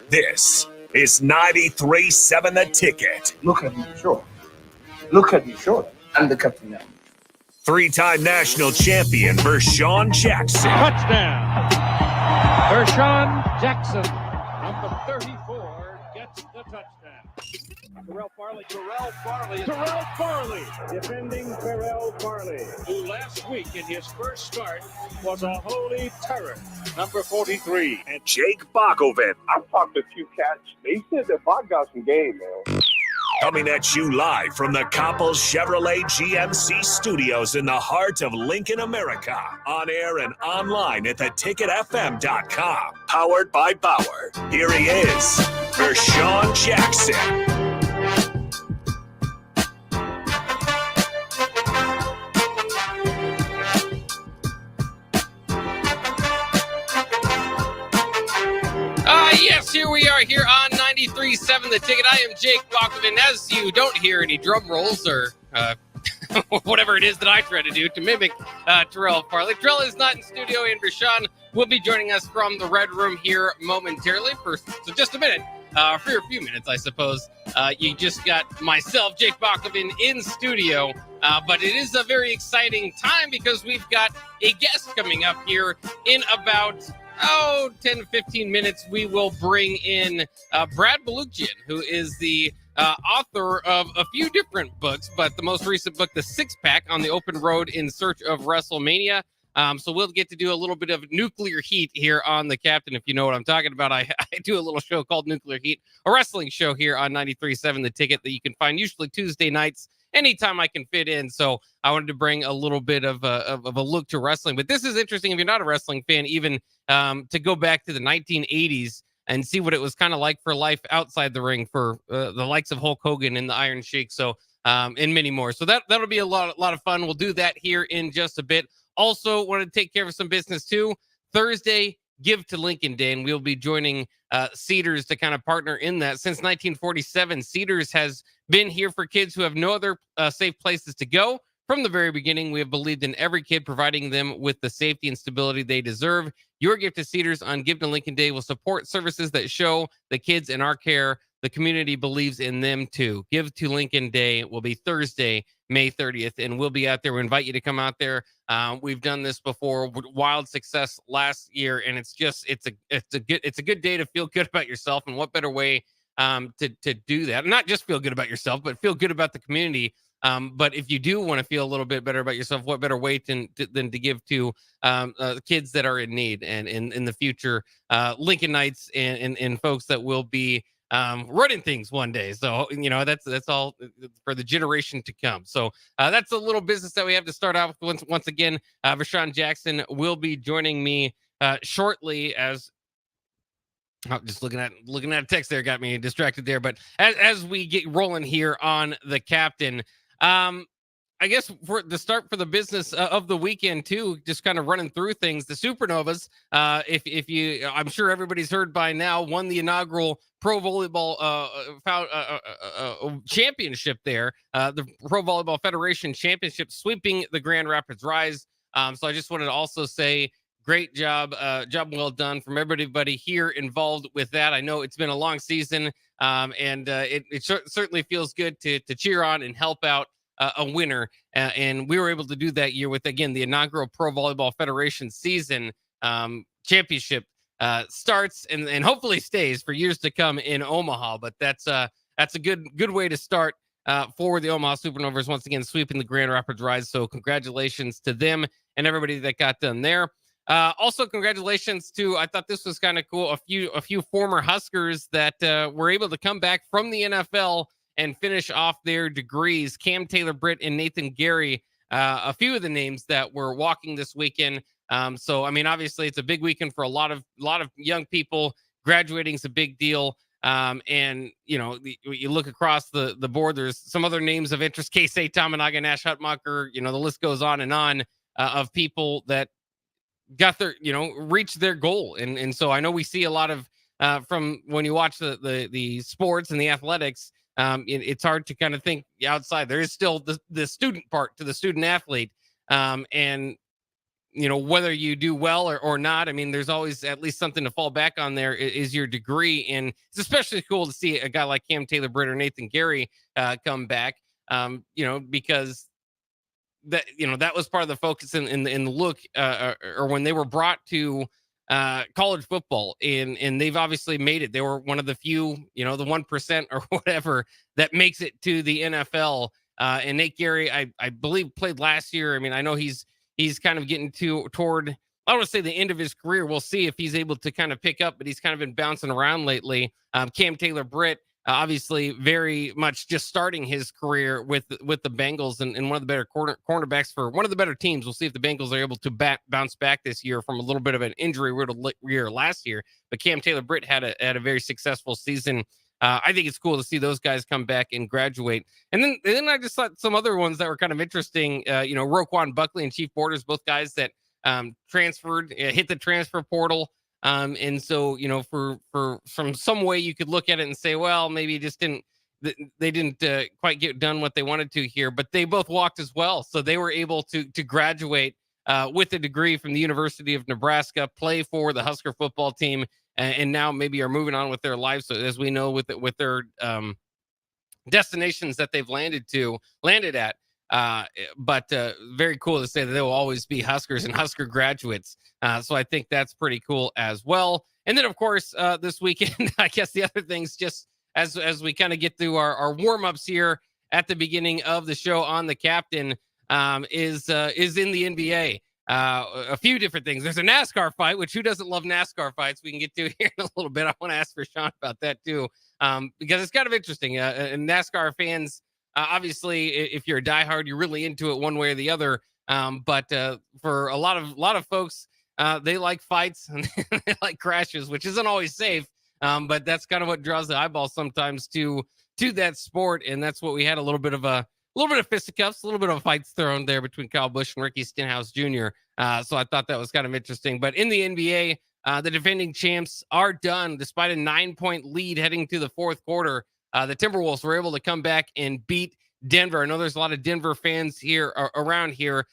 This is 93.7 The Ticket. Look at him short. Look at him short. I'm the captain now. Three-time national champion Vershawn Jackson. Touchdown. Vershawn Jackson, number 34, gets the touchdown. Terrell Farley, defending Terrell Farley, who last week in his first start was a holy terror, number 43. And Jake Bakoven. I've talked to a few cats. They said that Bach got some game, man. Coming at you live from the Coppels Chevrolet GMC studios in the heart of Lincoln, America. On air and online at theticketfm.com. Powered by Bauer. Here he is, Vershawn Jackson. Yes, here we are here on 93.7 The Ticket. I am Jake Bakoven. As you don't hear any drum rolls or whatever it is that I try to do to mimic Terrell Farley. Terrell is not in studio, and Vershawn will be joining us from the Red Room here momentarily for just a minute. For a few minutes, I suppose. You just got myself, Jake Bakoven, in studio. But it is a very exciting time because we've got a guest coming up here in about 10 to 15 minutes. We will bring in Brad Baluchian, who is the author of a few different books, but the most recent book, The Six Pack on the Open Road in Search of WrestleMania. So we'll get to do a little bit of nuclear heat here on The Captain, if you know what I'm talking about. I do a little show called Nuclear Heat, a wrestling show here on 93.7 The Ticket that you can find usually Tuesday nights, anytime I can fit in. So I wanted to bring a little bit of a look to wrestling. But this is interesting if you're not a wrestling fan, even to go back to the 1980s and see what it was kind of like for life outside the ring for the likes of Hulk Hogan and the Iron Sheik. So and many more. So that'll be a lot of fun. We'll do that here in just a bit. Also, want to take care of some business too. Thursday, Give to Lincoln Day, and we'll be joining Cedars to kind of partner in that. Since 1947, Cedars has been here for kids who have no other safe places to go. From the very beginning, we have believed in every kid, providing them with the safety and stability they deserve. Your gift to Cedars on Give to Lincoln Day will support services that show the kids in our care the community believes in them too. Give to Lincoln Day will be Thursday, May 30th, and we'll be out there. We invite you to come out there. We've done this before with wild success last year, and it's a good day to feel good about yourself. And what better way to do that? Not just feel good about yourself, but feel good about the community. But if you do want to feel a little bit better about yourself, what better way than to give to kids that are in need, and in the future, Lincolnites and folks that will be running things one day. So, that's all for the generation to come. So that's a little business that we have to start out with. Once again, Vershawn Jackson will be joining me shortly. As just looking at a text there got me distracted there. But as we get rolling here on The Captain, I guess for the start for the business of the weekend too, just kind of running through things. The Supernovas, if you, I'm sure everybody's heard by now, won the inaugural Pro Volleyball championship there, the Pro Volleyball Federation Championship, sweeping the Grand Rapids Rise. So I just wanted to also say, great job, job well done from everybody here involved with that. I know it's been a long season, and it certainly feels good to cheer on and help out a winner, and we were able to do that year with, again, the inaugural Pro Volleyball Federation season championship starts and hopefully stays for years to come in Omaha. But that's a good way to start for the Omaha Supernovas, once again sweeping the Grand Rapids Rise. So congratulations to them and everybody that got done there. Also, congratulations to, I thought this was kind of cool, a few former Huskers that were able to come back from the NFL and finish off their degrees. Cam Taylor-Britt and Nathan Gary, a few of the names that were walking this weekend. So, I mean, obviously it's a big weekend for a lot of young people. Graduating's a big deal. And, you look across the board, there's some other names of interest: Keisei Tamanaga, Nash Hutmacher, the list goes on and on of people that got their, reached their goal. And so I know we see a lot of, from when you watch the sports and the athletics, it's hard to kind of think outside. There is still the student part to the student athlete. And whether you do well or not, I mean, there's always at least something to fall back on there is your degree. And it's especially cool to see a guy like Cam Taylor-Britt or Nathan Gary come back, because that was part of the focus in the look, or when they were brought to college football, and they've obviously made it. They were one of the few, the 1% or whatever that makes it to the NFL. And Nate Gary, I believe, played last year. I mean, I know he's kind of getting toward, I don't want to say the end of his career. We'll see if he's able to kind of pick up, but he's kind of been bouncing around lately. Cam Taylor-Britt, obviously very much just starting his career with the Bengals, and one of the better cornerbacks for one of the better teams. We'll see if the Bengals are able to bounce back this year from a little bit of an injury-riddled year last year. But Cam Taylor-Britt had a very successful season. I think it's cool to see those guys come back and graduate. And then I just thought some other ones that were kind of interesting. Roquan Buckley and Chief Borders, both guys that transferred, hit the transfer portal. And so, from some way you could look at it and say, well, maybe they didn't quite get done what they wanted to here, but they both walked as well. So they were able to graduate with a degree from the University of Nebraska, play for the Husker football team, and now maybe are moving on with their lives. So as we know, with their destinations that they've landed at. But very cool to say that they will always be Huskers and Husker graduates. So I think that's pretty cool as well. And then, of course, this weekend, I guess the other things, just as we kind of get through our warm-ups here at the beginning of the show on the captain, is in the NBA. A few different things. There's a NASCAR fight, which who doesn't love NASCAR fights? We can get to here in a little bit. I want to ask for Sean about that too, because it's kind of interesting. And NASCAR fans, obviously, if you're a diehard, you're really into it one way or the other. But for a lot of folks, they like fights and they like crashes, which isn't always safe. But that's kind of what draws the eyeballs sometimes to that sport, and that's what we had a little bit of fisticuffs, a little bit of fights thrown there between Kyle Busch and Ricky Stenhouse Jr. So I thought that was kind of interesting. But in the NBA, the defending champs are done despite a 9-point lead heading to the fourth quarter. The Timberwolves were able to come back and beat Denver. I know there's a lot of Denver fans here around here.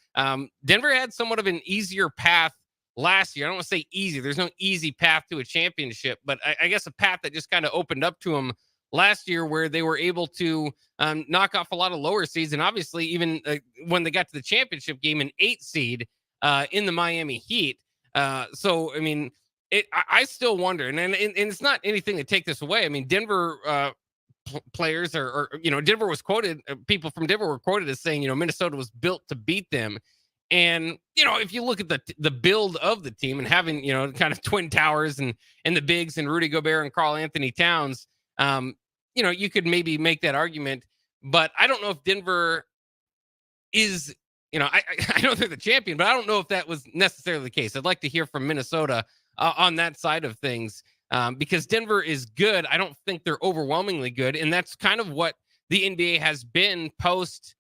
Denver had somewhat of an easier path last year. I don't want to say easy. There's no easy path to a championship, but I guess a path that just kind of opened up to them last year, where they were able to knock off a lot of lower seeds. And obviously, even when they got to the championship game, an 8 seed in the Miami Heat. So, I mean, I still wonder, and it's not anything to take this away. I mean, Denver players or Denver was quoted, people from Denver were quoted as saying, Minnesota was built to beat them. And, if you look at the build of the team and having, kind of twin towers and the bigs and Rudy Gobert and Karl Anthony Towns, you could maybe make that argument, but I don't know if Denver is, I know they're the champion, but I don't know if that was necessarily the case. I'd like to hear from Minnesota on that side of things. Because Denver is good. I don't think they're overwhelmingly good. And that's kind of what the NBA has been post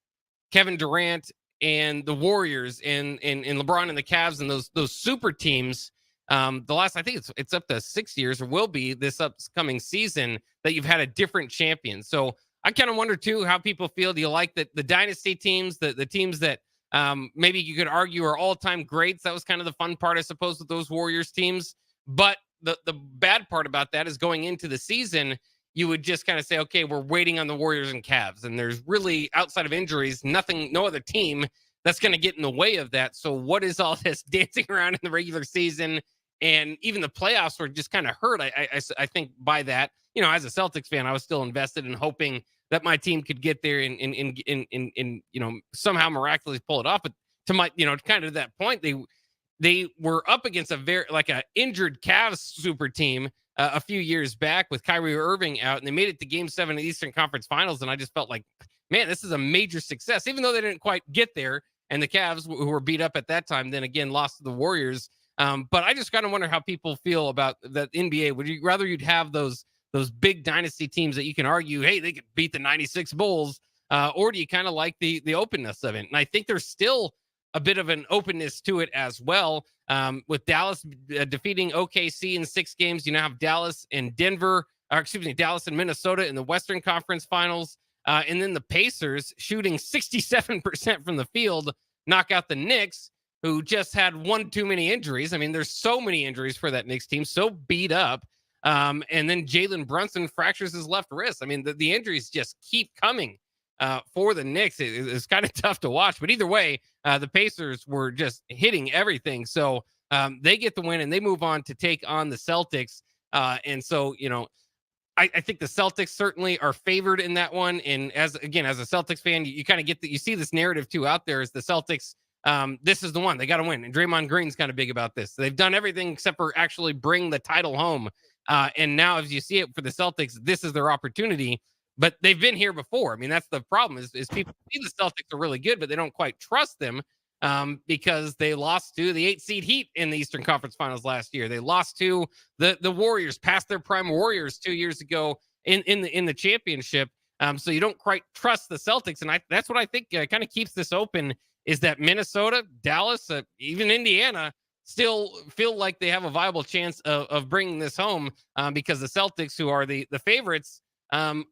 Kevin Durant and the Warriors and LeBron and the Cavs and those super teams. The last, I think it's up to 6 years, or will be this upcoming season, that you've had a different champion. So I kind of wonder too how people feel. Do you like the dynasty teams, the teams that maybe you could argue are all-time greats? That was kind of the fun part, I suppose, with those Warriors teams. But the bad part about that is going into the season, you would just kind of say, okay, we're waiting on the Warriors and Cavs. And there's really, outside of injuries, no other team that's going to get in the way of that. So what is all this dancing around in the regular season? And even the playoffs were just kind of hurt, I think, by that. As a Celtics fan, I was still invested in hoping that my team could get there and somehow miraculously pull it off. But to my, kind of that point, they were up against a injured Cavs super team a few years back with Kyrie Irving out, and they made it to Game 7 of the Eastern Conference Finals. And I just felt like, man, this is a major success, even though they didn't quite get there. And the Cavs, who were beat up at that time, then again lost to the Warriors. But I just kind of wonder how people feel about the NBA. Would you rather you'd have those big dynasty teams that you can argue, hey, they could beat the 96 Bulls, or do you kind of like the openness of it? And I think there's still a bit of an openness to it as well. With Dallas defeating OKC in 6 games, you now have Dallas and Dallas and Minnesota in the Western Conference Finals. And then the Pacers shooting 67% from the field, knock out the Knicks. who just had one too many injuries. I mean, there's so many injuries for that Knicks team, so beat up. And then Jalen Brunson fractures his left wrist. I mean, the injuries just keep coming for the Knicks. It's kind of tough to watch, but either way, the Pacers were just hitting everything. So they get the win and they move on to take on the Celtics. And so, I think the Celtics certainly are favored in that one. And as a Celtics fan, you kind of get that. You see this narrative too out there is the Celtics. This is the one they got to win. And Draymond Green's kind of big about this. They've done everything except for actually bring the title home. And now, as you see it for the Celtics, this is their opportunity. But they've been here before. I mean, that's the problem is people see the Celtics are really good, but they don't quite trust them because they lost to the 8-seed Heat in the Eastern Conference Finals last year. They lost to the Warriors, past their prime Warriors 2 years ago in the championship. So you don't quite trust the Celtics, and that's what I think kind of keeps this open. Is that Minnesota, Dallas, even Indiana still feel like they have a viable chance of bringing this home because the Celtics, who are the favorites,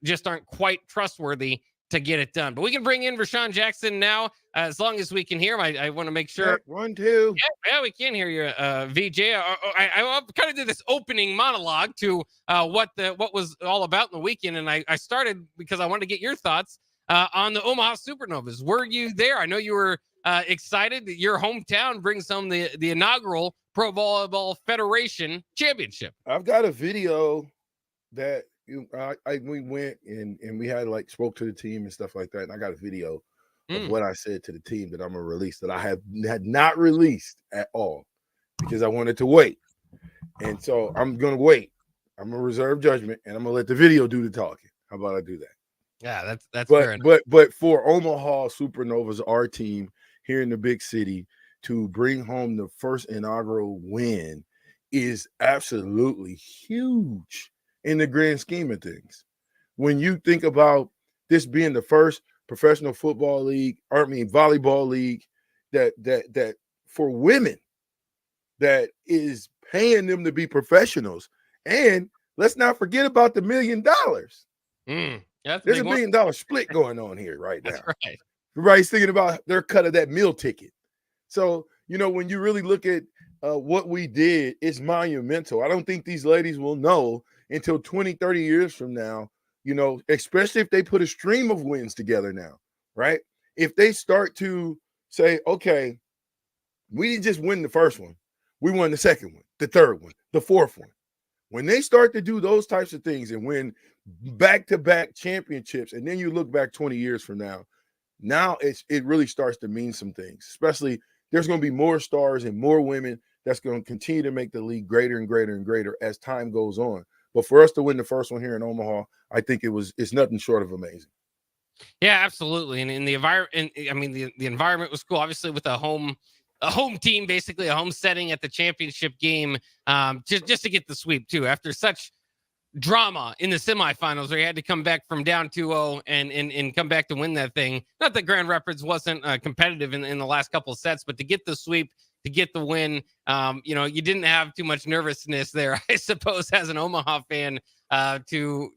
just aren't quite trustworthy to get it done. But we can bring in Rashawn Jackson now, as long as we can hear him. I want to make sure. Check, 1, 2. Yeah, we can hear you, VJ. I kind of did this opening monologue to what was all about in the weekend, and I started because I wanted to get your thoughts on the Omaha Supernovas. Were you there? I know you were excited that your hometown brings home the inaugural Pro Volleyball Federation Championship. I've got a video that we went and we had spoke to the team and stuff like that. And I got a video of what I said to the team that I'm gonna release that I had not released at all because I wanted to wait. And so I'm gonna wait. I'm gonna reserve judgment and I'm gonna let the video do the talking. How about I do that? Yeah, that's fair enough. But for Omaha Supernovas, our team here in the big city, to bring home the first inaugural win is absolutely huge in the grand scheme of things. When you think about this being the first professional football league, volleyball league that for women that is paying them to be professionals. And let's not forget about the $1 million. There's a $1 million split going on here right now. That's right. Everybody's thinking about their cut of that meal ticket. So, when you really look at what we did, it's monumental. I don't think these ladies will know until 20, 30 years from now, especially if they put a stream of wins together now, right? If they start to say, okay, we didn't just win the first one. We won the second one, the third one, the fourth one. When they start to do those types of things and win back-to-back championships, and then you look back 20 years from now it really starts to mean some things, especially there's going to be more stars and more women that's going to continue to make the league greater and greater and greater as time goes on. But for us to win the first one here in Omaha, I think it's nothing short of amazing. Yeah, absolutely. And in the environment, the environment was cool, obviously with a home team, basically a home setting at the championship game, just to get the sweep too, after such drama in the semifinals where he had to come back from down 2-0 and come back to win that thing. Not that Grand Rapids wasn't competitive in the last couple of sets, but to get the sweep, to get the win, you didn't have too much nervousness there, I suppose, as an Omaha fan, to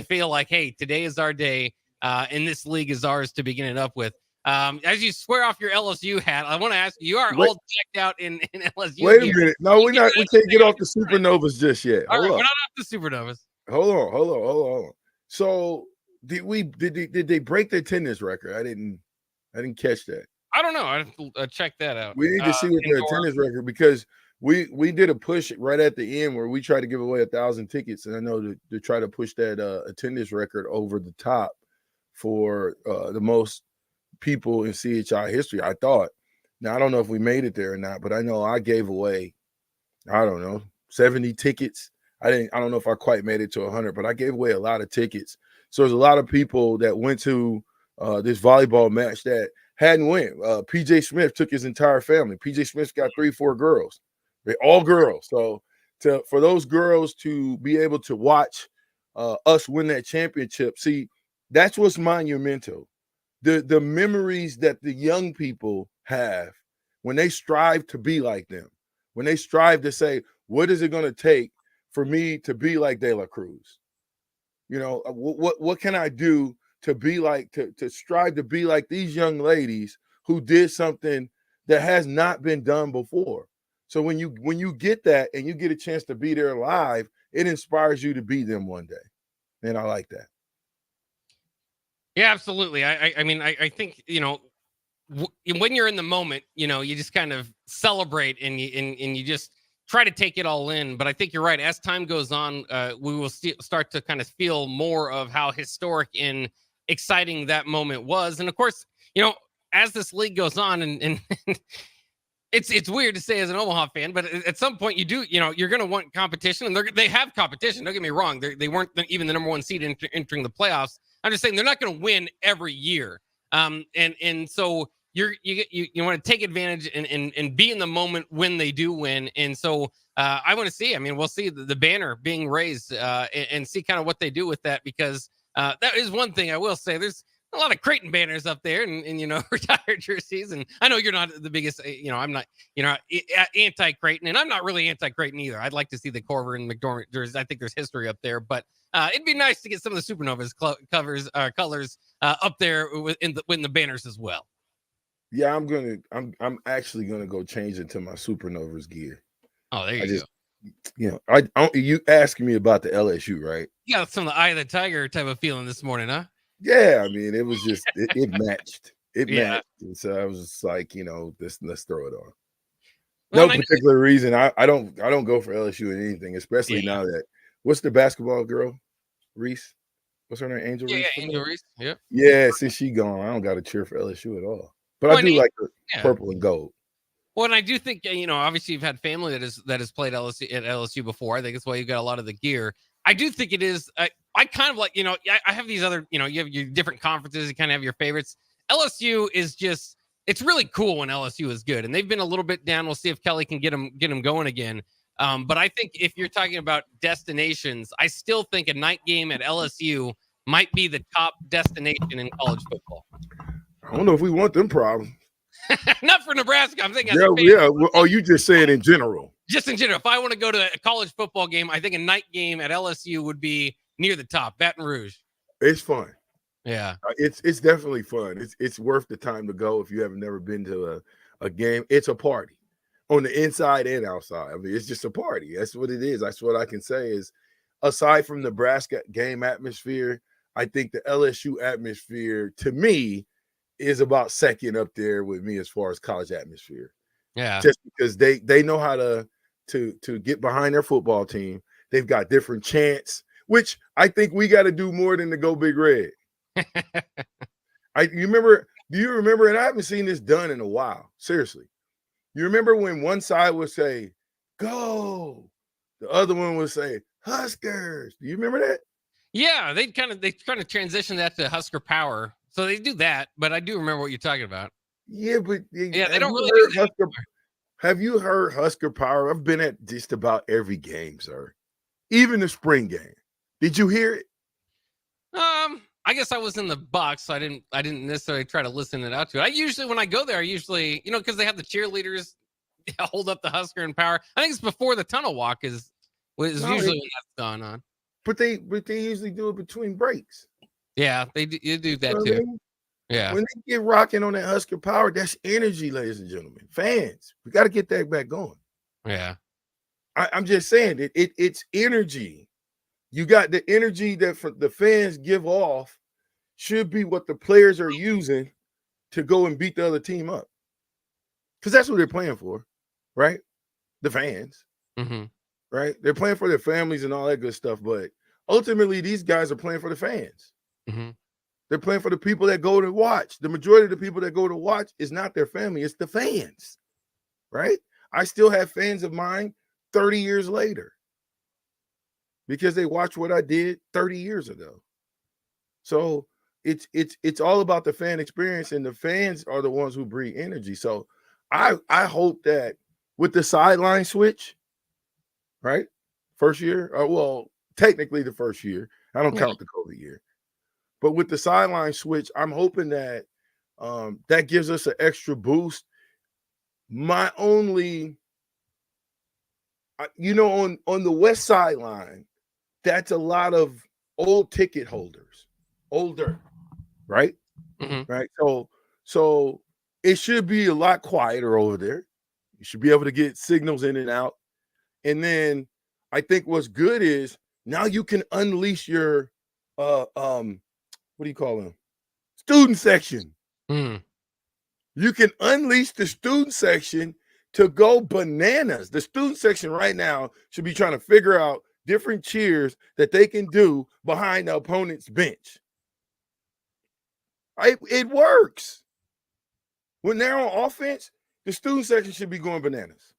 feel like, hey, today is our day, and this league is ours to begin it up with. As you swear off your LSU hat, I want to ask you, are all checked out in LSU? Wait a minute. No, we can't get off the Supernovas just yet. All right, we're not off the Supernovas. Hold on. So did they break the attendance record? I didn't catch that. I don't know. I have to check that out. We need to see what the attendance record, because we did a push right at the end where we tried to give away 1,000 tickets, and I know to try to push that attendance record over the top for the most people in CHI history, I thought. Now, I don't know if we made it there or not, but I know I gave away, 70 tickets. I don't know if I quite made it to 100, but I gave away a lot of tickets. So there's a lot of people that went to this volleyball match that hadn't went. PJ Smith took his entire family. PJ Smith's got 3-4 girls. They're all girls. So for those girls to be able to watch us win that championship, see, that's what's monumental. The memories that the young people have when they strive to be like them, when they strive to say, what is it going to take for me to be like De La Cruz? What can I do to be like, to strive to be like these young ladies who did something that has not been done before. So when you get that and you get a chance to be there live, it inspires you to be them one day. And I like that. Yeah, absolutely. I mean, I think, when you're in the moment, you just kind of celebrate and you just try to take it all in. But I think you're right. As time goes on, we will start to kind of feel more of how historic and exciting that moment was. And of course, as this league goes on, and it's weird to say as an Omaha fan, but at some point you're going to want competition, and they have competition. Don't get me wrong. They weren't even the number one seed entering the playoffs. I'm just saying they're not going to win every year. And so you want to take advantage and be in the moment when they do win. And so I want to see, we'll see the banner being raised and see kind of what they do with that, because that is one thing I will say. There's a lot of Creighton banners up there and retired jerseys. And I know you're not the biggest, I'm not, anti-Creighton, and I'm not really anti-Creighton either. I'd like to see the Corver and McDermott jerseys. I think there's history up there, but it'd be nice to get some of the Supernovas colors up there in the banners as well. Yeah, I'm actually gonna go change into my Supernovas gear. Oh, there you go. You asking me about the LSU, right? You got some of the Eye of the Tiger type of feeling this morning, huh? Yeah, it was just it matched. It Yeah. matched. And so I was just like, let's throw it on. Well, No particular reason. I don't go for LSU in anything, especially now that what's the basketball girl? Reese? What's her name? Angel Reese? Yeah, Angel Reese. Yeah. Yeah, since she gone, I don't got to cheer for LSU at all. But I do like the purple and gold. Well, and I do think, obviously you've had family that has played LSU before. I think that's why you've got a lot of the gear. I do think it is. I kind of like, I have these other, you have your different conferences. You kind of have your favorites. LSU is just, it's really cool when LSU is good, and they've been a little bit down. We'll see if Kelly can get them going again. But I think if you're talking about destinations, I still think a night game at LSU might be the top destination in college football. I don't know if we want them problems. Not for Nebraska. I'm thinking. Yeah. Oh, you just said in general. Just in general. If I want to go to a college football game, I think a night game at LSU would be near the top. Baton Rouge. It's fun. Yeah. It's definitely fun. It's worth the time to go if you haven't never been to a game. It's a party on the inside and outside. It's just a party. That's what it is. That's what I can say is, aside from Nebraska game atmosphere, I think the LSU atmosphere, to me, is about second up there with me as far as college atmosphere. Yeah. Just because they know how to get behind their football team. They've got different chants, which I think we got to do more than to go Big Red. Do you remember, and I haven't seen this done in a while, seriously. You remember when one side would say, go, the other one would say, Huskers. Do you remember that? Yeah, they kind of transition that to Husker Power. So they do that, but I do remember what you're talking about. Yeah, but they don't really do that anymore. Have you heard Husker Power? I've been at just about every game, sir. Even the spring game. Did you hear it? I guess I was in the box, so I didn't necessarily try to listen it out to it. I usually, when I go there, because they have the cheerleaders hold up the Husker and Power. I think it's before the tunnel walk usually when that's going on. But they usually do it between breaks. Yeah, you do that too. I mean? Yeah. When they get rocking on that Husker Power, that's energy, ladies and gentlemen. Fans, we got to get that back going. Yeah. I'm just saying it's energy. You got the energy that the fans give off should be what the players are using to go and beat the other team up. Because that's what they're playing for, right? The fans, right? They're playing for their families and all that good stuff. But ultimately, these guys are playing for the fans. They're playing for the people that go to watch. The majority of the people that go to watch is not their family. It's the fans, right? I still have fans of mine 30 years later because they watch what I did 30 years ago. So it's all about the fan experience, and the fans are the ones who breathe energy. So I hope that with the sideline switch, right? First year, technically the first year. I don't count the COVID year. But with the sideline switch, I'm hoping that that gives us an extra boost. My only, on the west sideline, that's a lot of old ticket holders, older, right? Mm-hmm. Right. So it should be a lot quieter over there. You should be able to get signals in and out. And then I think what's good is now you can unleash your what do you call them? Student section. You can unleash the student section to go bananas. The student section right now should be trying to figure out different cheers that they can do behind the opponent's bench. It works. When they're on offense, the student section should be going bananas.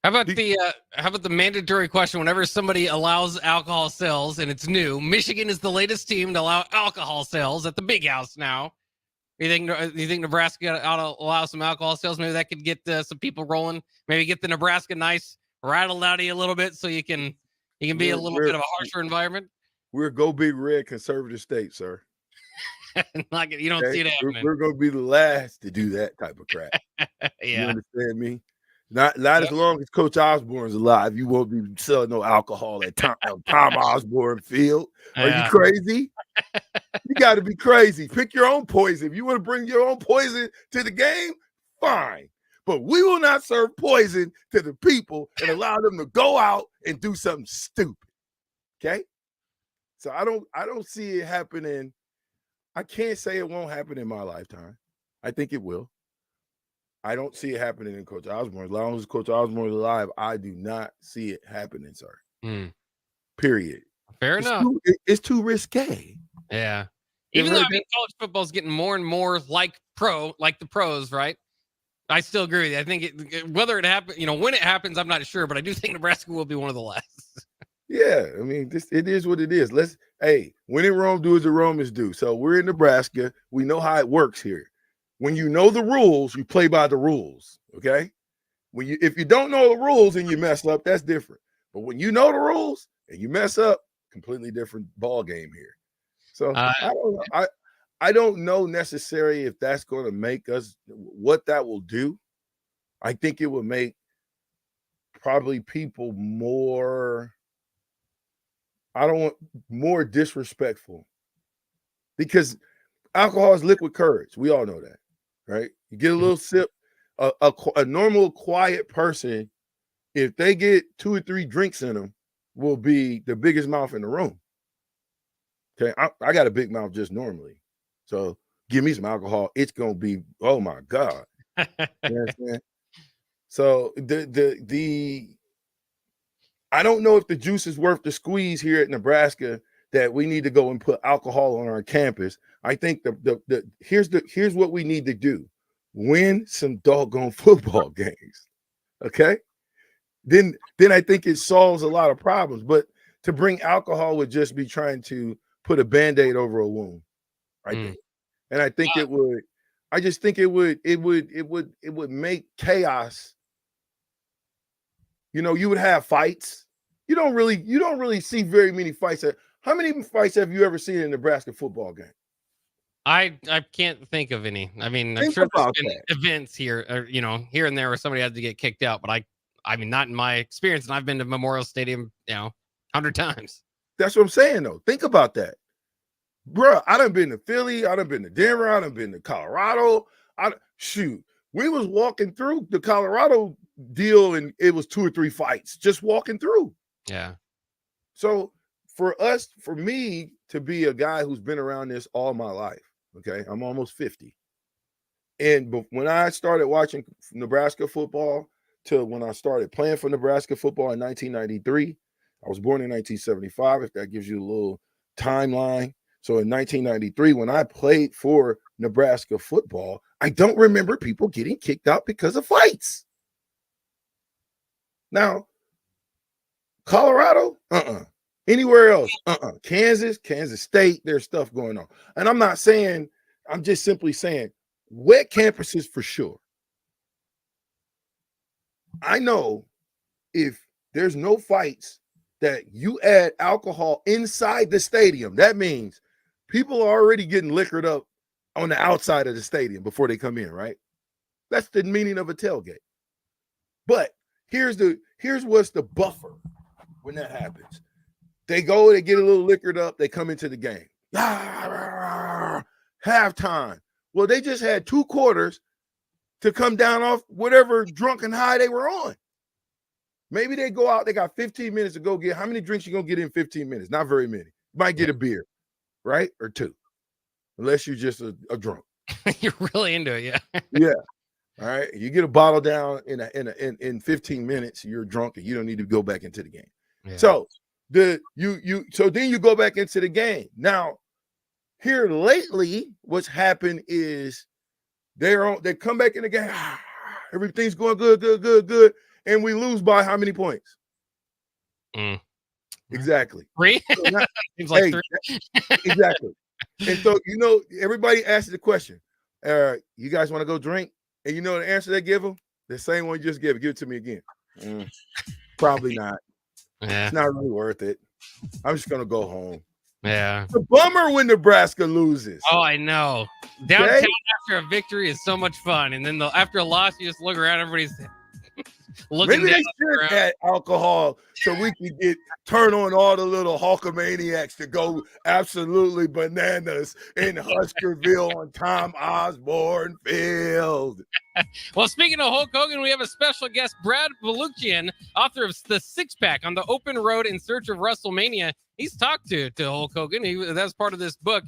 How about the mandatory question? Whenever somebody allows alcohol sales, and it's new, Michigan is the latest team to allow alcohol sales at the Big House now. You think Nebraska ought to allow some alcohol sales? Maybe that could get some people rolling. Maybe get the Nebraska nice rattled out of you a little bit, so you can be a little bit of a harsher environment. We're go big red conservative state, sir. You don't see it happening. We're going to be the last to do that type of crap. Yeah, you understand me? Not as long as Coach Osborne's alive, you won't be selling no alcohol at Tom Osborne Field. Are you crazy? You got to be crazy. Pick your own poison. If you want to bring your own poison to the game, fine. But we will not serve poison to the people and allow them to go out and do something stupid. Okay? So I don't see it happening. I can't say it won't happen in my lifetime. I think it will. I don't see it happening in Coach Osborne. As long as Coach Osborne is alive, I do not see it happening, sir. Period. Fair enough. It's too risque. Yeah. Even though college football is getting more and more like the pros, right? I still agree with you. I think whether it happens, when it happens, I'm not sure, but I do think Nebraska will be one of the last. Yeah, I mean, it is what it is. When in Rome, do as the Romans do. So we're in Nebraska. We know how it works here. When you know the rules, you play by the rules. Okay. If you don't know the rules and you mess up, that's different. But when you know the rules and you mess up, completely different ball game here. So I don't know necessarily if that's going to make us what that will do. I think it will make probably people more disrespectful, because alcohol is liquid courage. We all know that, right? You get a little sip. A normal, quiet person, if they get 2 or 3 drinks in them, will be the biggest mouth in the room. Okay, I got a big mouth just normally. So give me some alcohol. It's going to be, oh my God. You understand? So I don't know if the juice is worth the squeeze here at Nebraska that we need to go and put alcohol on our campus. I think here's what we need to do. Win some doggone football games. Okay? Then I think it solves a lot of problems. But to bring alcohol would just be trying to put a Band-Aid over a wound. I think. And I think it would make chaos. You would have fights. You don't really see very many fights. How many fights have you ever seen in a Nebraska football game? I can't think of any. I mean, I'm sure there's been events here, or, here and there where somebody had to get kicked out, but I mean, not in my experience. And I've been to Memorial Stadium, 100 times. That's what I'm saying, though. Think about that. Bro, I done been to Philly. I done been to Denver. I done been to Colorado. We was walking through the Colorado deal, and it was 2 or 3 fights just walking through. Yeah. So for me to be a guy who's been around this all my life, okay, I'm almost 50. And when I started watching Nebraska football to when I started playing for Nebraska football in 1993, I was born in 1975, if that gives you a little timeline. So in 1993, when I played for Nebraska football, I don't remember people getting kicked out because of fights. Now, Colorado, anywhere else, Kansas State, there's stuff going on. And I'm just simply saying, wet campuses for sure. I know if there's no fights that you add alcohol inside the stadium, that means people are already getting liquored up on the outside of the stadium before they come in, right? That's the meaning of a tailgate. But here's what's the buffer when that happens. They get a little liquored up, they come into the game. Halftime. Well, they just had 2 quarters to come down off whatever drunken high they were on. Maybe they go out, they got 15 minutes to go get. How many drinks you going to get in 15 minutes? Not very many. Might get a beer, right? Or 2, unless you're just a drunk. You're really into it, yeah. Yeah. All right. You get a bottle down in 15 minutes, you're drunk and you don't need to go back into the game. Yeah. So then you go back into the game. Now, here lately, what's happened is they come back in the game. Everything's going good. And we lose by how many points? Exactly. 3? So now, Seems like 3. Exactly. And so, everybody asks the question, you guys want to go drink? And you know the answer they give them? The same one you just gave. Give it to me again. Probably not. Yeah. It's not really worth it. I'm just going to go home. Yeah. It's a bummer when Nebraska loses. Oh, I know. Downtown after a victory is so much fun. And then after a loss, you just look around, everybody's looking. Maybe they should add alcohol so we can turn on all the little Hulkamaniacs to go absolutely bananas in Huskerville on Tom Osborne Field. Well, speaking of Hulk Hogan, we have a special guest, Brad Baluchian, author of The Six Pack on the Open Road in Search of WrestleMania. He's talked to Hulk Hogan. That's part of this book.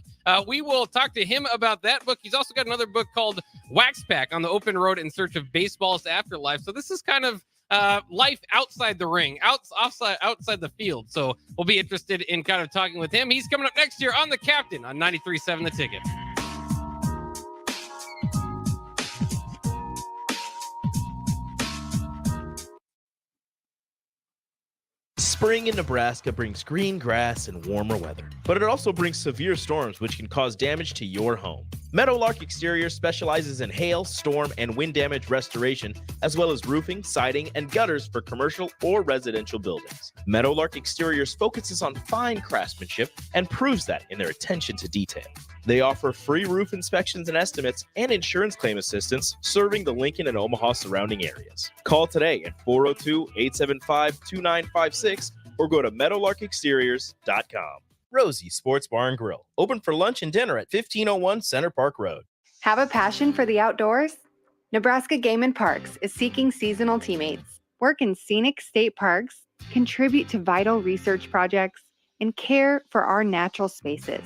We will talk to him about that book. He's also got another book called Wax Pack on the Open Road in Search of Baseball's Afterlife. So this is kind of life outside the ring, outside the field. So we'll be interested in kind of talking with him. He's coming up next year on The Captain on 93.7 The Ticket. Spring in Nebraska brings green grass and warmer weather, but it also brings severe storms which can cause damage to your home. Meadowlark Exterior specializes in hail, storm, and wind damage restoration, as well as roofing, siding, and gutters for commercial or residential buildings. Meadowlark Exteriors focuses on fine craftsmanship and proves that in their attention to detail. They offer free roof inspections and estimates and insurance claim assistance, serving the Lincoln and Omaha surrounding areas. Call today at 402-875-2956 or go to meadowlarkexteriors.com. Rosie Sports Bar and Grill, open for lunch and dinner at 1501 Center Park Road. Have a passion for the outdoors? Nebraska Game and Parks is seeking seasonal teammates. Work in scenic state parks, contribute to vital research projects, and care for our natural spaces.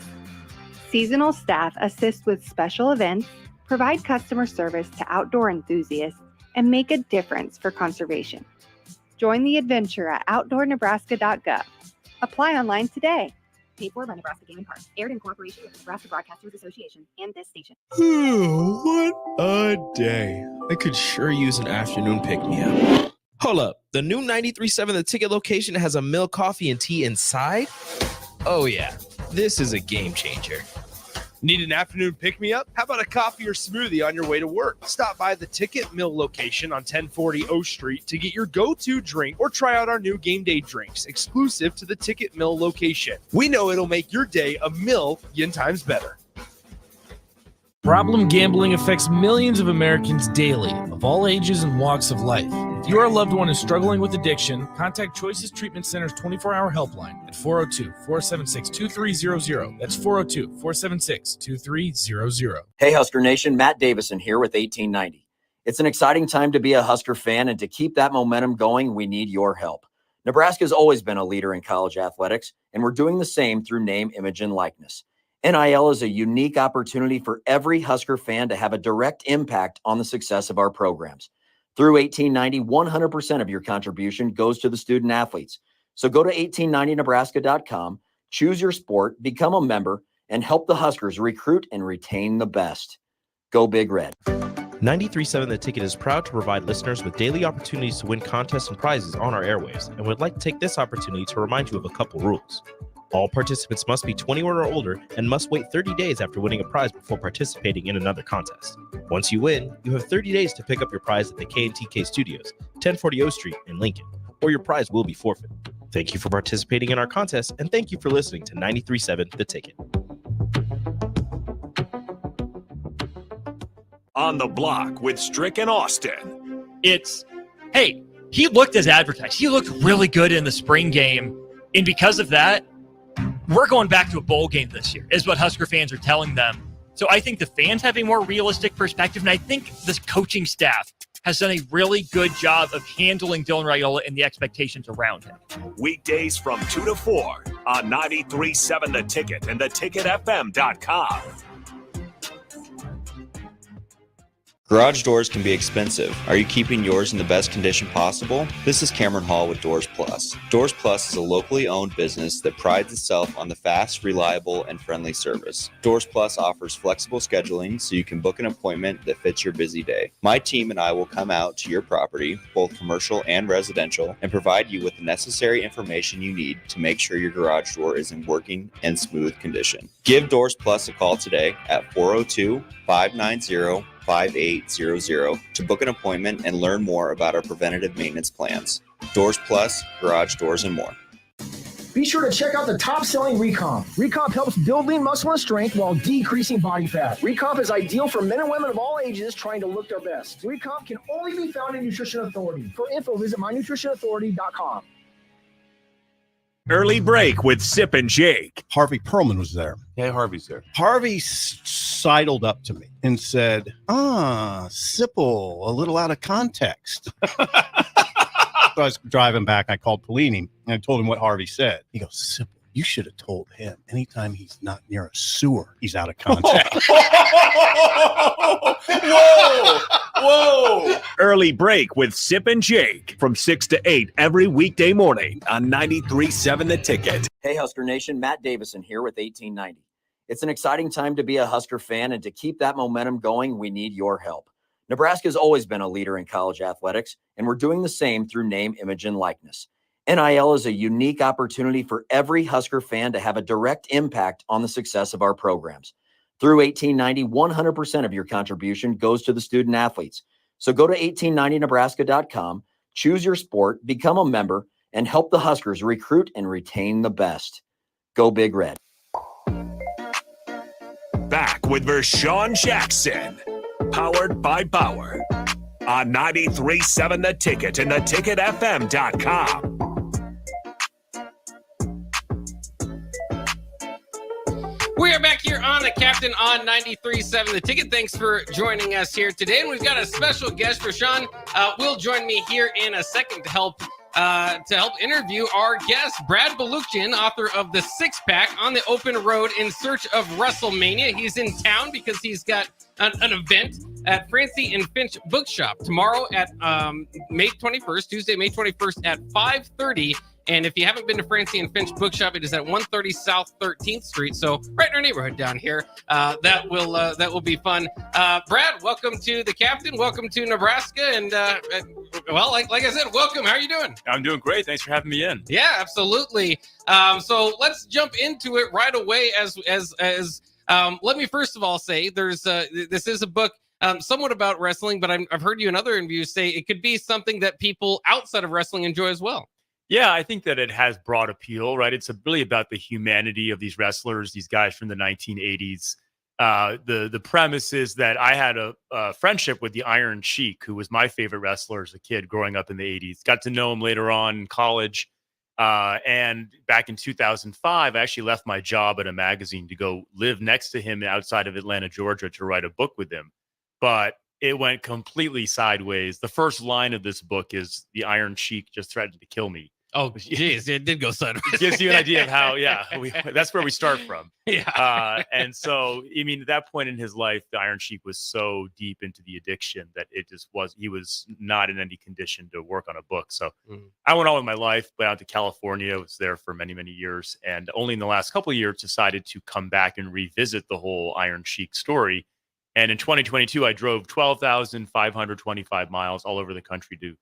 Seasonal staff assist with special events, provide customer service to outdoor enthusiasts, and make a difference for conservation. Join the adventure at outdoornebraska.gov. Apply online today. Paid for by Nebraska Game and Parks. Aired in cooperation with the Nebraska Broadcasters Association and this station. What a day. I could sure use an afternoon pick-me-up. Hold up. The new 93.7 The Ticket location has a milk, coffee, and tea inside? Oh, yeah. This is a game changer. Need an afternoon pick-me-up? How about a coffee or smoothie on your way to work? Stop by the Ticket Mill location on 1040 O Street to get your go-to drink or try out our new game day drinks exclusive to the Ticket Mill location. We know it'll make your day a million times better. Problem gambling affects millions of Americans daily, of all ages and walks of life. If your loved one is struggling with addiction, contact Choices Treatment Center's 24-hour helpline at 402-476-2300. That's 402-476-2300. Hey, Husker Nation, Matt Davison here with 1890. It's an exciting time to be a Husker fan, and to keep that momentum going, we need your help. Nebraska has always been a leader in college athletics, and we're doing the same through name, image, and likeness. NIL is a unique opportunity for every Husker fan to have a direct impact on the success of our programs. Through 1890, 100% of your contribution goes to the student athletes. So go to 1890nebraska.com, choose your sport, become a member, and help the Huskers recruit and retain the best. Go Big Red. 93.7 The Ticket is proud to provide listeners with daily opportunities to win contests and prizes on our airwaves, and would like to take this opportunity to remind you of a couple rules. All participants must be 21 or older and must wait 30 days after winning a prize before participating in another contest. Once you win, you have 30 days to pick up your prize at the K&TK Studios, 1040 O Street in Lincoln, or your prize will be forfeit. Thank you for participating in our contest, and thank you for listening to 93.7 The Ticket. On the Block with Strick and Austin. Hey, he looked as advertised. He looked really good in the spring game, and because of that, we're going back to a bowl game this year, is what Husker fans are telling them. So I think the fans have a more realistic perspective, and I think this coaching staff has done a really good job of handling Dylan Raiola and the expectations around him. Weekdays from 2 to 4 on 93.7 The Ticket and theticketfm.com. Garage doors can be expensive. Are you keeping yours in the best condition possible? This is Cameron Hall with Doors Plus. Doors Plus is a locally owned business that prides itself on the fast, reliable, and friendly service. Doors Plus offers flexible scheduling so you can book an appointment that fits your busy day. My team and I will come out to your property, both commercial and residential, and provide you with the necessary information you need to make sure your garage door is in working and smooth condition. Give Doors Plus a call today at 402-590-5800 to book an appointment and learn more about our preventative maintenance plans. Doors Plus, garage doors, and more. Be sure to check out the top-selling Recomp. Recomp helps build lean muscle and strength while decreasing body fat. Recomp is ideal for men and women of all ages trying to look their best. Recomp can only be found in Nutrition Authority. For info, visit mynutritionauthority.com. Early break with Sip and Jake. Harvey Perlman was there. Yeah, Harvey's there. Harvey sidled up to me and said, Sipple, a little out of context. So I was driving back. I called Pelini and I told him what Harvey said. He goes, Sipple, you should have told him anytime he's not near a sewer, he's out of context. Whoa! Early break with Sip and Jake from 6 to 8 every weekday morning on 93.7 The Ticket. Hey, Husker Nation, Matt Davison here with 1890. It's an exciting time to be a Husker fan, and to keep that momentum going, we need your help. Nebraska has always been a leader in college athletics, and we're doing the same through name, image, and likeness. NIL is a unique opportunity for every Husker fan to have a direct impact on the success of our programs. Through 1890, 100% of your contribution goes to the student athletes. So go to 1890nebraska.com, choose your sport, become a member, and help the Huskers recruit and retain the best. Go Big Red. Back with Vershawn Jackson, powered by Bauer, on 93.7 The Ticket and theticketfm.com. We are back here on the Captain on 93.7 The Ticket. Thanks for joining us here today. And we've got a special guest. Vershawn will join me here in a second to help interview our guest, Brad Balukjian, author of The Six Pack on the Open Road in Search of WrestleMania. He's in town because he's got an event at Francie and Finch Bookshop tomorrow at May 21st, Tuesday, May 21st at 5:30. And if you haven't been to Francie and Finch Bookshop, it is at 130 South 13th Street. So right in our neighborhood down here. That will be fun. Brad, welcome to the Captain. Welcome to Nebraska. And well, like I said, welcome. How are you doing? I'm doing great. Thanks for having me in. Yeah, absolutely. So let's jump into it right away. As let me first of all say, this is a book somewhat about wrestling, but I've heard you in other interviews say it could be something that people outside of wrestling enjoy as well. Yeah, I think that it has broad appeal, right? It's really about the humanity of these wrestlers, these guys from the 1980s. The premise is that I had a friendship with the Iron Sheik, who was my favorite wrestler as a kid growing up in the 80s. Got to know him later on in college. And back in 2005, I actually left my job at a magazine to go live next to him outside of Atlanta, Georgia, to write a book with him. But it went completely sideways. The first line of this book is the Iron Sheik just threatened to kill me. Oh, geez, it did go sideways. It gives you an idea of how, that's where we start from. Yeah. And so, I mean, at that point in his life, the Iron Sheik was so deep into the addiction that he was not in any condition to work on a book. So I went on with my life, went out to California, was there for many, many years. And only in the last couple of years decided to come back and revisit the whole Iron Sheik story. And in 2022, I drove 12,525 miles all over the country to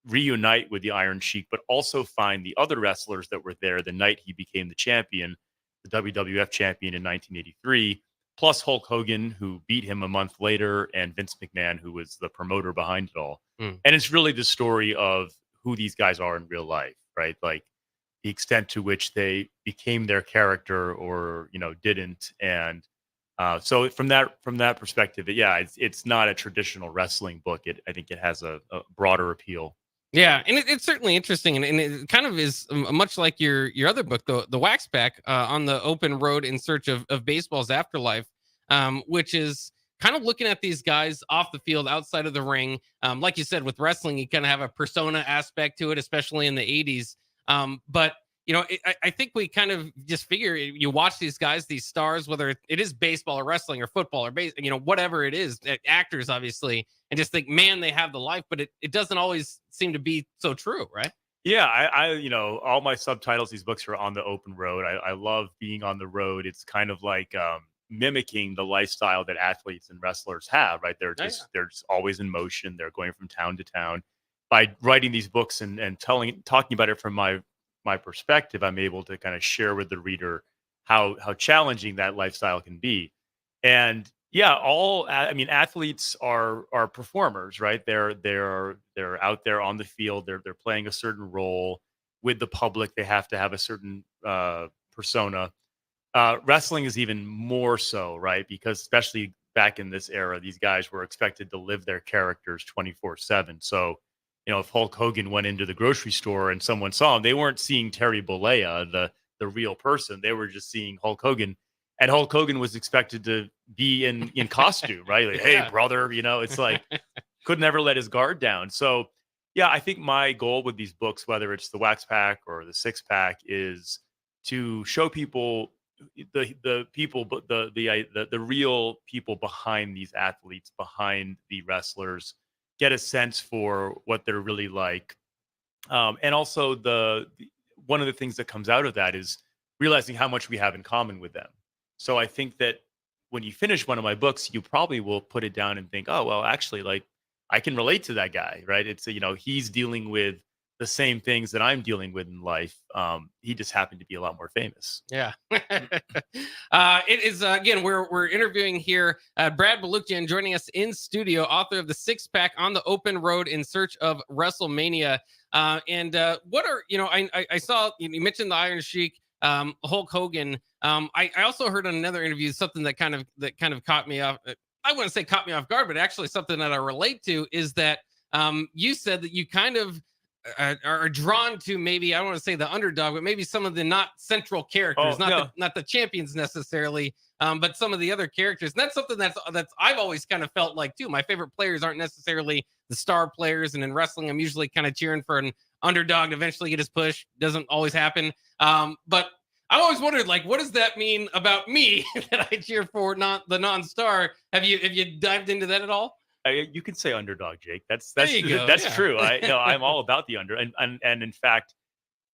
reunite with the Iron Sheik, but also find the other wrestlers that were there the night he became the champion, the WWF champion in 1983, plus Hulk Hogan, who beat him a month later, and Vince McMahon, who was the promoter behind it all. And it's really the story of who these guys are in real life, right? Like the extent to which they became their character or, didn't. And so from that perspective, it's not a traditional wrestling book. I think it has a broader appeal. Yeah, and it's certainly interesting, and it kind of is much like your other book, the Wax Pack, on the Open Road in Search of Baseball's Afterlife. which is kind of looking at these guys off the field, outside of the ring. Like you said, with wrestling, you kind of have a persona aspect to it, especially in the 80s. But I think we kind of just figure you watch these guys, these stars, whether it is baseball or wrestling or football or whatever it is, actors, obviously, and just think, man, they have the life, but it doesn't always seem to be so true, right? Yeah, I all my subtitles, these books are on the open road. I love being on the road. It's kind of like mimicking the lifestyle that athletes and wrestlers have, right? They're just always in motion. They're going from town to town. By writing these books and talking about it from my perspective, I'm able to kind of share with the reader how challenging that lifestyle can be. And yeah, athletes are performers, right? They're out there on the field. They're playing a certain role with the public. They have to have a certain persona. Wrestling is even more so, right? Because especially back in this era, these guys were expected to live their characters 24/7. So, if Hulk Hogan went into the grocery store and someone saw him, they weren't seeing Terry Bollea, the real person. They were just seeing Hulk Hogan. And Hulk Hogan was expected to be in costume, right? Like, hey, brother, it's like could never let his guard down. So, yeah, I think my goal with these books, whether it's the Wax Pack or the Six Pack, is to show people the people, but the real people behind these athletes, behind the wrestlers, get a sense for what they're really like. And also one of the things that comes out of that is realizing how much we have in common with them. So I think that when you finish one of my books, you probably will put it down and think, oh, well, actually, like I can relate to that guy, right? It's, he's dealing with the same things that I'm dealing with in life. He just happened to be a lot more famous. Yeah. It is, again, we're interviewing here Brad Balukjian, joining us in studio, author of the Six Pack on the Open Road in Search of WrestleMania. And what are, I saw, you mentioned the Iron Sheik, Hulk Hogan. I also heard on another interview something that kind of caught me off. I wouldn't say caught me off guard, but actually something that I relate to is that you said that you kind of are drawn to, maybe, I don't want to say the underdog, but maybe some of the not central characters, not the champions necessarily, but some of the other characters. And that's something that's I've always kind of felt like too. My favorite players aren't necessarily the star players, and in wrestling, I'm usually kind of cheering for an underdog to eventually get his push. Doesn't always happen, but I always wondered, like, what does that mean about me that I cheer for not the non-star? Have you dived into that at all? You can say underdog, Jake. That's true. I'm all about the under, and in fact,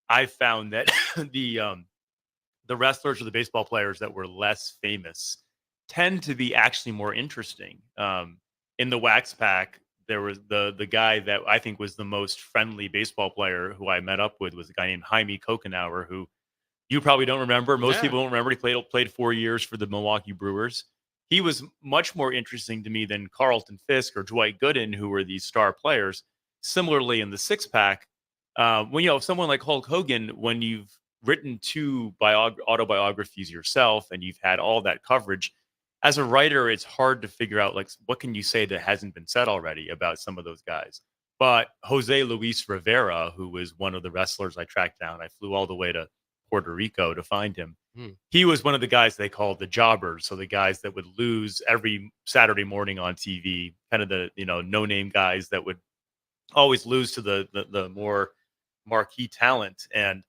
I found that the wrestlers or the baseball players that were less famous tend to be actually more interesting. In the Wax Pack, there was the guy that I think was the most friendly baseball player who I met up with was a guy named Jaime Kokenauer, who you probably don't remember. Most people don't remember. He played 4 years for the Milwaukee Brewers. He was much more interesting to me than Carlton Fisk or Dwight Gooden, who were these star players. Similarly, in the Six Pack, when someone like Hulk Hogan, when you've written 2 autobiographies yourself and you've had all that coverage, as a writer, it's hard to figure out, like, what can you say that hasn't been said already about some of those guys. But Jose Luis Rivera, who was one of the wrestlers I tracked down, I flew all the way to Puerto Rico to find him. He was one of the guys they called the jobbers. So the guys that would lose every Saturday morning on TV, kind of the, no-name guys that would always lose to the more marquee talent. And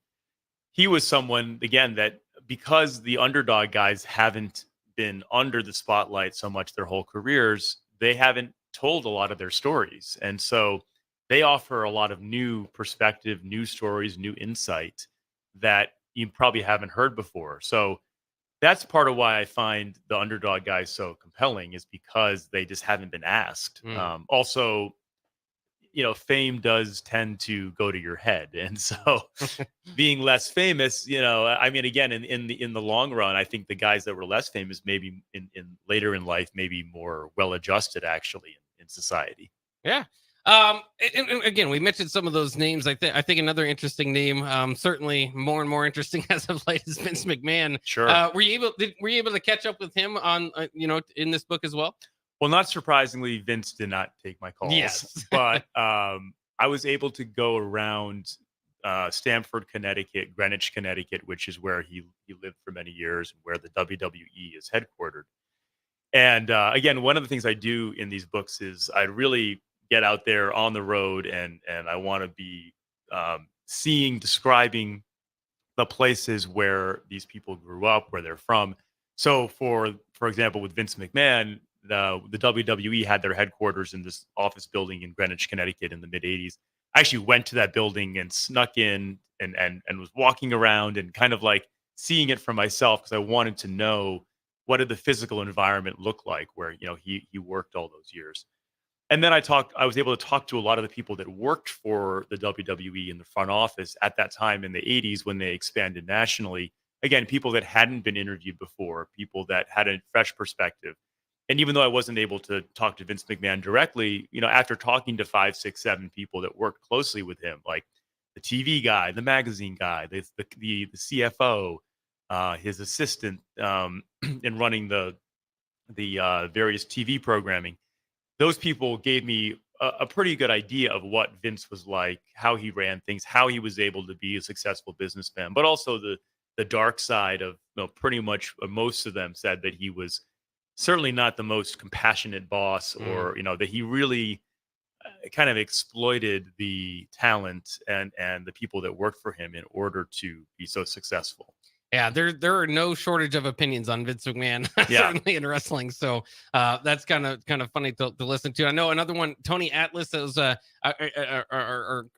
he was someone, again, that because the underdog guys haven't been under the spotlight so much their whole careers, they haven't told a lot of their stories. And so they offer a lot of new perspective, new stories, new insight that you probably haven't heard before. So that's part of why I find the underdog guys so compelling, is because they just haven't been asked. Also, fame does tend to go to your head. And so being less famous, again, in the long run, I think the guys that were less famous, maybe in later in life, maybe more well-adjusted actually in society. Yeah. And again, we mentioned some of those names. I think another interesting name, certainly more and more interesting as of late, is Vince McMahon. Sure. Were you able to catch up with him on in this book as well? Well, not surprisingly, Vince did not take my calls. Yes. But I was able to go around Stamford, Connecticut, Greenwich, Connecticut, which is where he lived for many years and where the WWE is headquartered. And again, one of the things I do in these books is I really get out there on the road, and I want to be describing the places where these people grew up, where they're from. So, for example, with Vince McMahon, the WWE had their headquarters in this office building in Greenwich, Connecticut, in the mid '80s. I actually went to that building and snuck in and was walking around and kind of like seeing it for myself, because I wanted to know what did the physical environment look like where he worked all those years. And then I was able to talk to a lot of the people that worked for the WWE in the front office at that time in the 80s when they expanded nationally. Again, people that hadn't been interviewed before, people that had a fresh perspective. And even though I wasn't able to talk to Vince McMahon directly, after talking to 5, 6, 7 people that worked closely with him, like the TV guy, the magazine guy, the CFO, his assistant in running the various TV programming, those people gave me a pretty good idea of what Vince was like, how he ran things, how he was able to be a successful businessman, but also the dark side of pretty much most of them said that he was certainly not the most compassionate boss, or that he really kind of exploited the talent and the people that worked for him in order to be so successful. Yeah, there are no shortage of opinions on Vince McMahon, certainly in wrestling. So that's kind of funny to listen to. I know another one, Tony Atlas, that was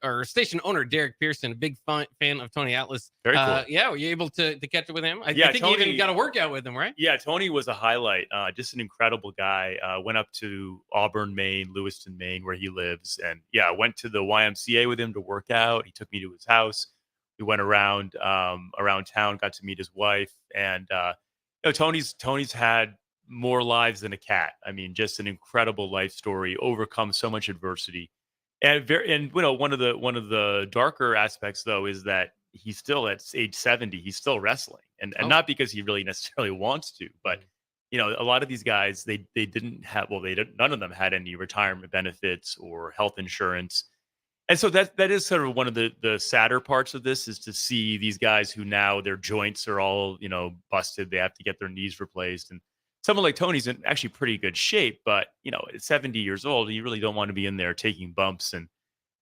our station owner, Derek Pearson, a big fan of Tony Atlas. Very cool. Yeah, were you able to catch up with him? I think Tony, you even got a workout with him, right? Yeah, Tony was a highlight. Just an incredible guy. Went up to Auburn, Maine, Lewiston, Maine, where he lives. And went to the YMCA with him to work out. He took me to his house. We went around town, got to meet his wife, and Tony's had more lives than a cat. I mean, just an incredible life story, overcome so much adversity, and one of the darker aspects though is that he's still at age 70, he's still wrestling, and not because he really necessarily wants to, but a lot of these guys they didn't have none of them had any retirement benefits or health insurance. And so that is sort of one of the sadder parts of this, is to see these guys who now their joints are all, busted. They have to get their knees replaced. And someone like Tony's in actually pretty good shape, but, at 70 years old, you really don't want to be in there taking bumps and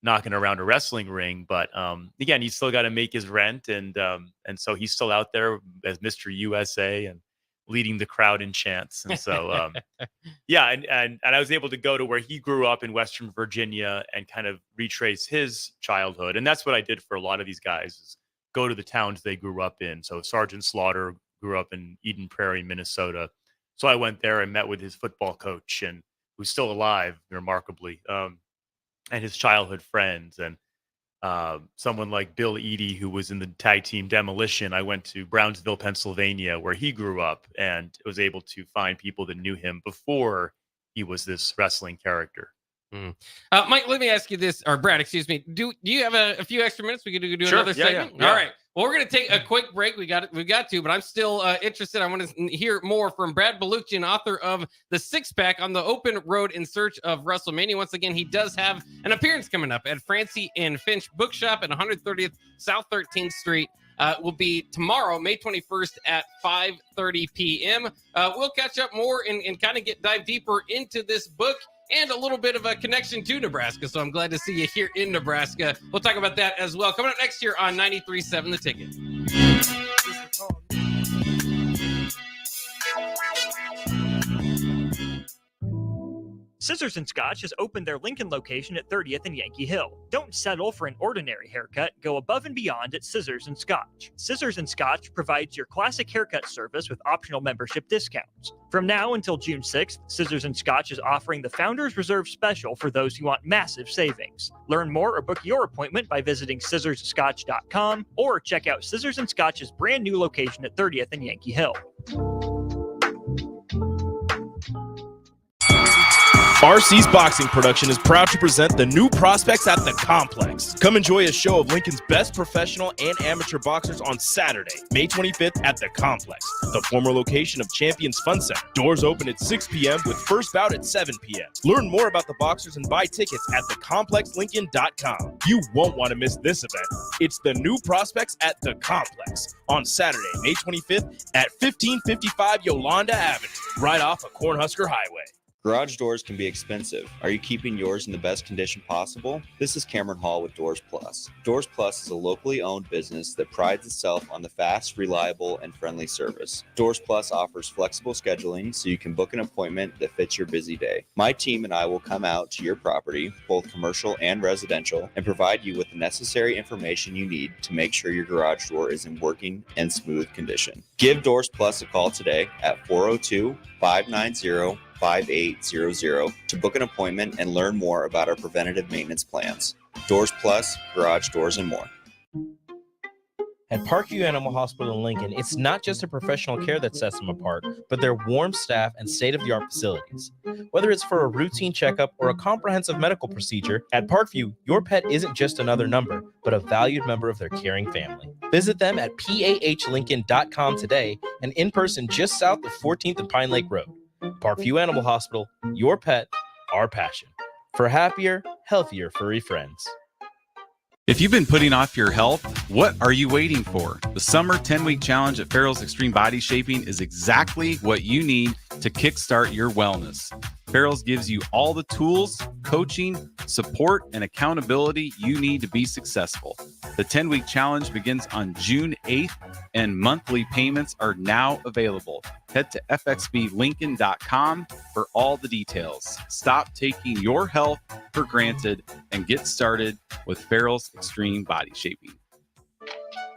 knocking around a wrestling ring. But again, he's still got to make his rent. And so he's still out there as Mr. USA and leading the crowd in chants. And so, and I was able to go to where he grew up in Western Virginia and kind of retrace his childhood. And that's what I did for a lot of these guys, is go to the towns they grew up in. So Sergeant Slaughter grew up in Eden Prairie, Minnesota. So I went there and met with his football coach, and who's still alive, remarkably, and his childhood friends. And someone like Bill Eadie, who was in the tag team Demolition. I went to Brownsville, Pennsylvania, where he grew up, and was able to find people that knew him before he was this wrestling character. Mike, let me ask you this, or Brad, excuse me. Do you have a few extra minutes? We could do Sure. another segment. Yeah. All right. Well, we're going to take a quick break. We got to, but I'm still interested. I want to hear more from Brad Baluchian, author of The Six Pack on the Open Road in Search of WrestleMania. Once again, he does have an appearance coming up at Francie and Finch Bookshop at 130th South 13th Street. Will be tomorrow, May 21st at 5:30 p.m. We'll catch up more and kind of dive deeper into this book and a little bit of a connection to Nebraska. So I'm glad to see you here in Nebraska. We'll talk about that as well. Coming up next year on 93.7 The Ticket. Scissors & Scotch has opened their Lincoln location at 30th and Yankee Hill. Don't settle for an ordinary haircut. Go above and beyond at Scissors & Scotch. Scissors & Scotch provides your classic haircut service with optional membership discounts. From now until June 6th, Scissors & Scotch is offering the Founders Reserve Special for those who want massive savings. Learn more or book your appointment by visiting scissorsscotch.com or check out Scissors & Scotch's brand new location at 30th and Yankee Hill. Far Seas Boxing Production is proud to present the new prospects at the Complex. Come enjoy a show of Lincoln's best professional and amateur boxers on Saturday, May 25th at the Complex, the former location of Champions Fun Center. Doors open at 6 p.m. with first bout at 7 p.m. Learn more about the boxers and buy tickets at thecomplexlincoln.com. You won't want to miss this event. It's the new prospects at the Complex on Saturday, May 25th at 1555 Yolanda Avenue, right off of Cornhusker Highway. Garage doors can be expensive. Are you keeping yours in the best condition possible? This is Cameron Hall with Doors Plus. Doors Plus is a locally owned business that prides itself on the fast, reliable, and friendly service. Doors Plus offers flexible scheduling so you can book an appointment that fits your busy day. My team and I will come out to your property, both commercial and residential, and provide you with the necessary information you need to make sure your garage door is in working and smooth condition. Give Doors Plus a call today at 402-590-5800 to book an appointment and learn more about our preventative maintenance plans. Doors Plus, garage doors, and more. At Parkview Animal Hospital in Lincoln, it's not just the professional care that sets them apart, but their warm staff and state-of-the-art facilities. Whether it's for a routine checkup or a comprehensive medical procedure, at Parkview, your pet isn't just another number, but a valued member of their caring family. Visit them at pahlincoln.com today and in person just south of 14th and Pine Lake Road. Parkview Animal Hospital, your pet, our passion. For happier, healthier furry friends. If you've been putting off your health, what are you waiting for? The Summer 10-Week Challenge at Farrell's Extreme Body Shaping is exactly what you need to kickstart your wellness. Farrell's gives you all the tools, coaching, support, and accountability you need to be successful. The 10-week challenge begins on June 8th, and monthly payments are now available. Head to fxblincoln.com for all the details. Stop taking your health for granted and get started with Farrell's Extreme Body Shaping.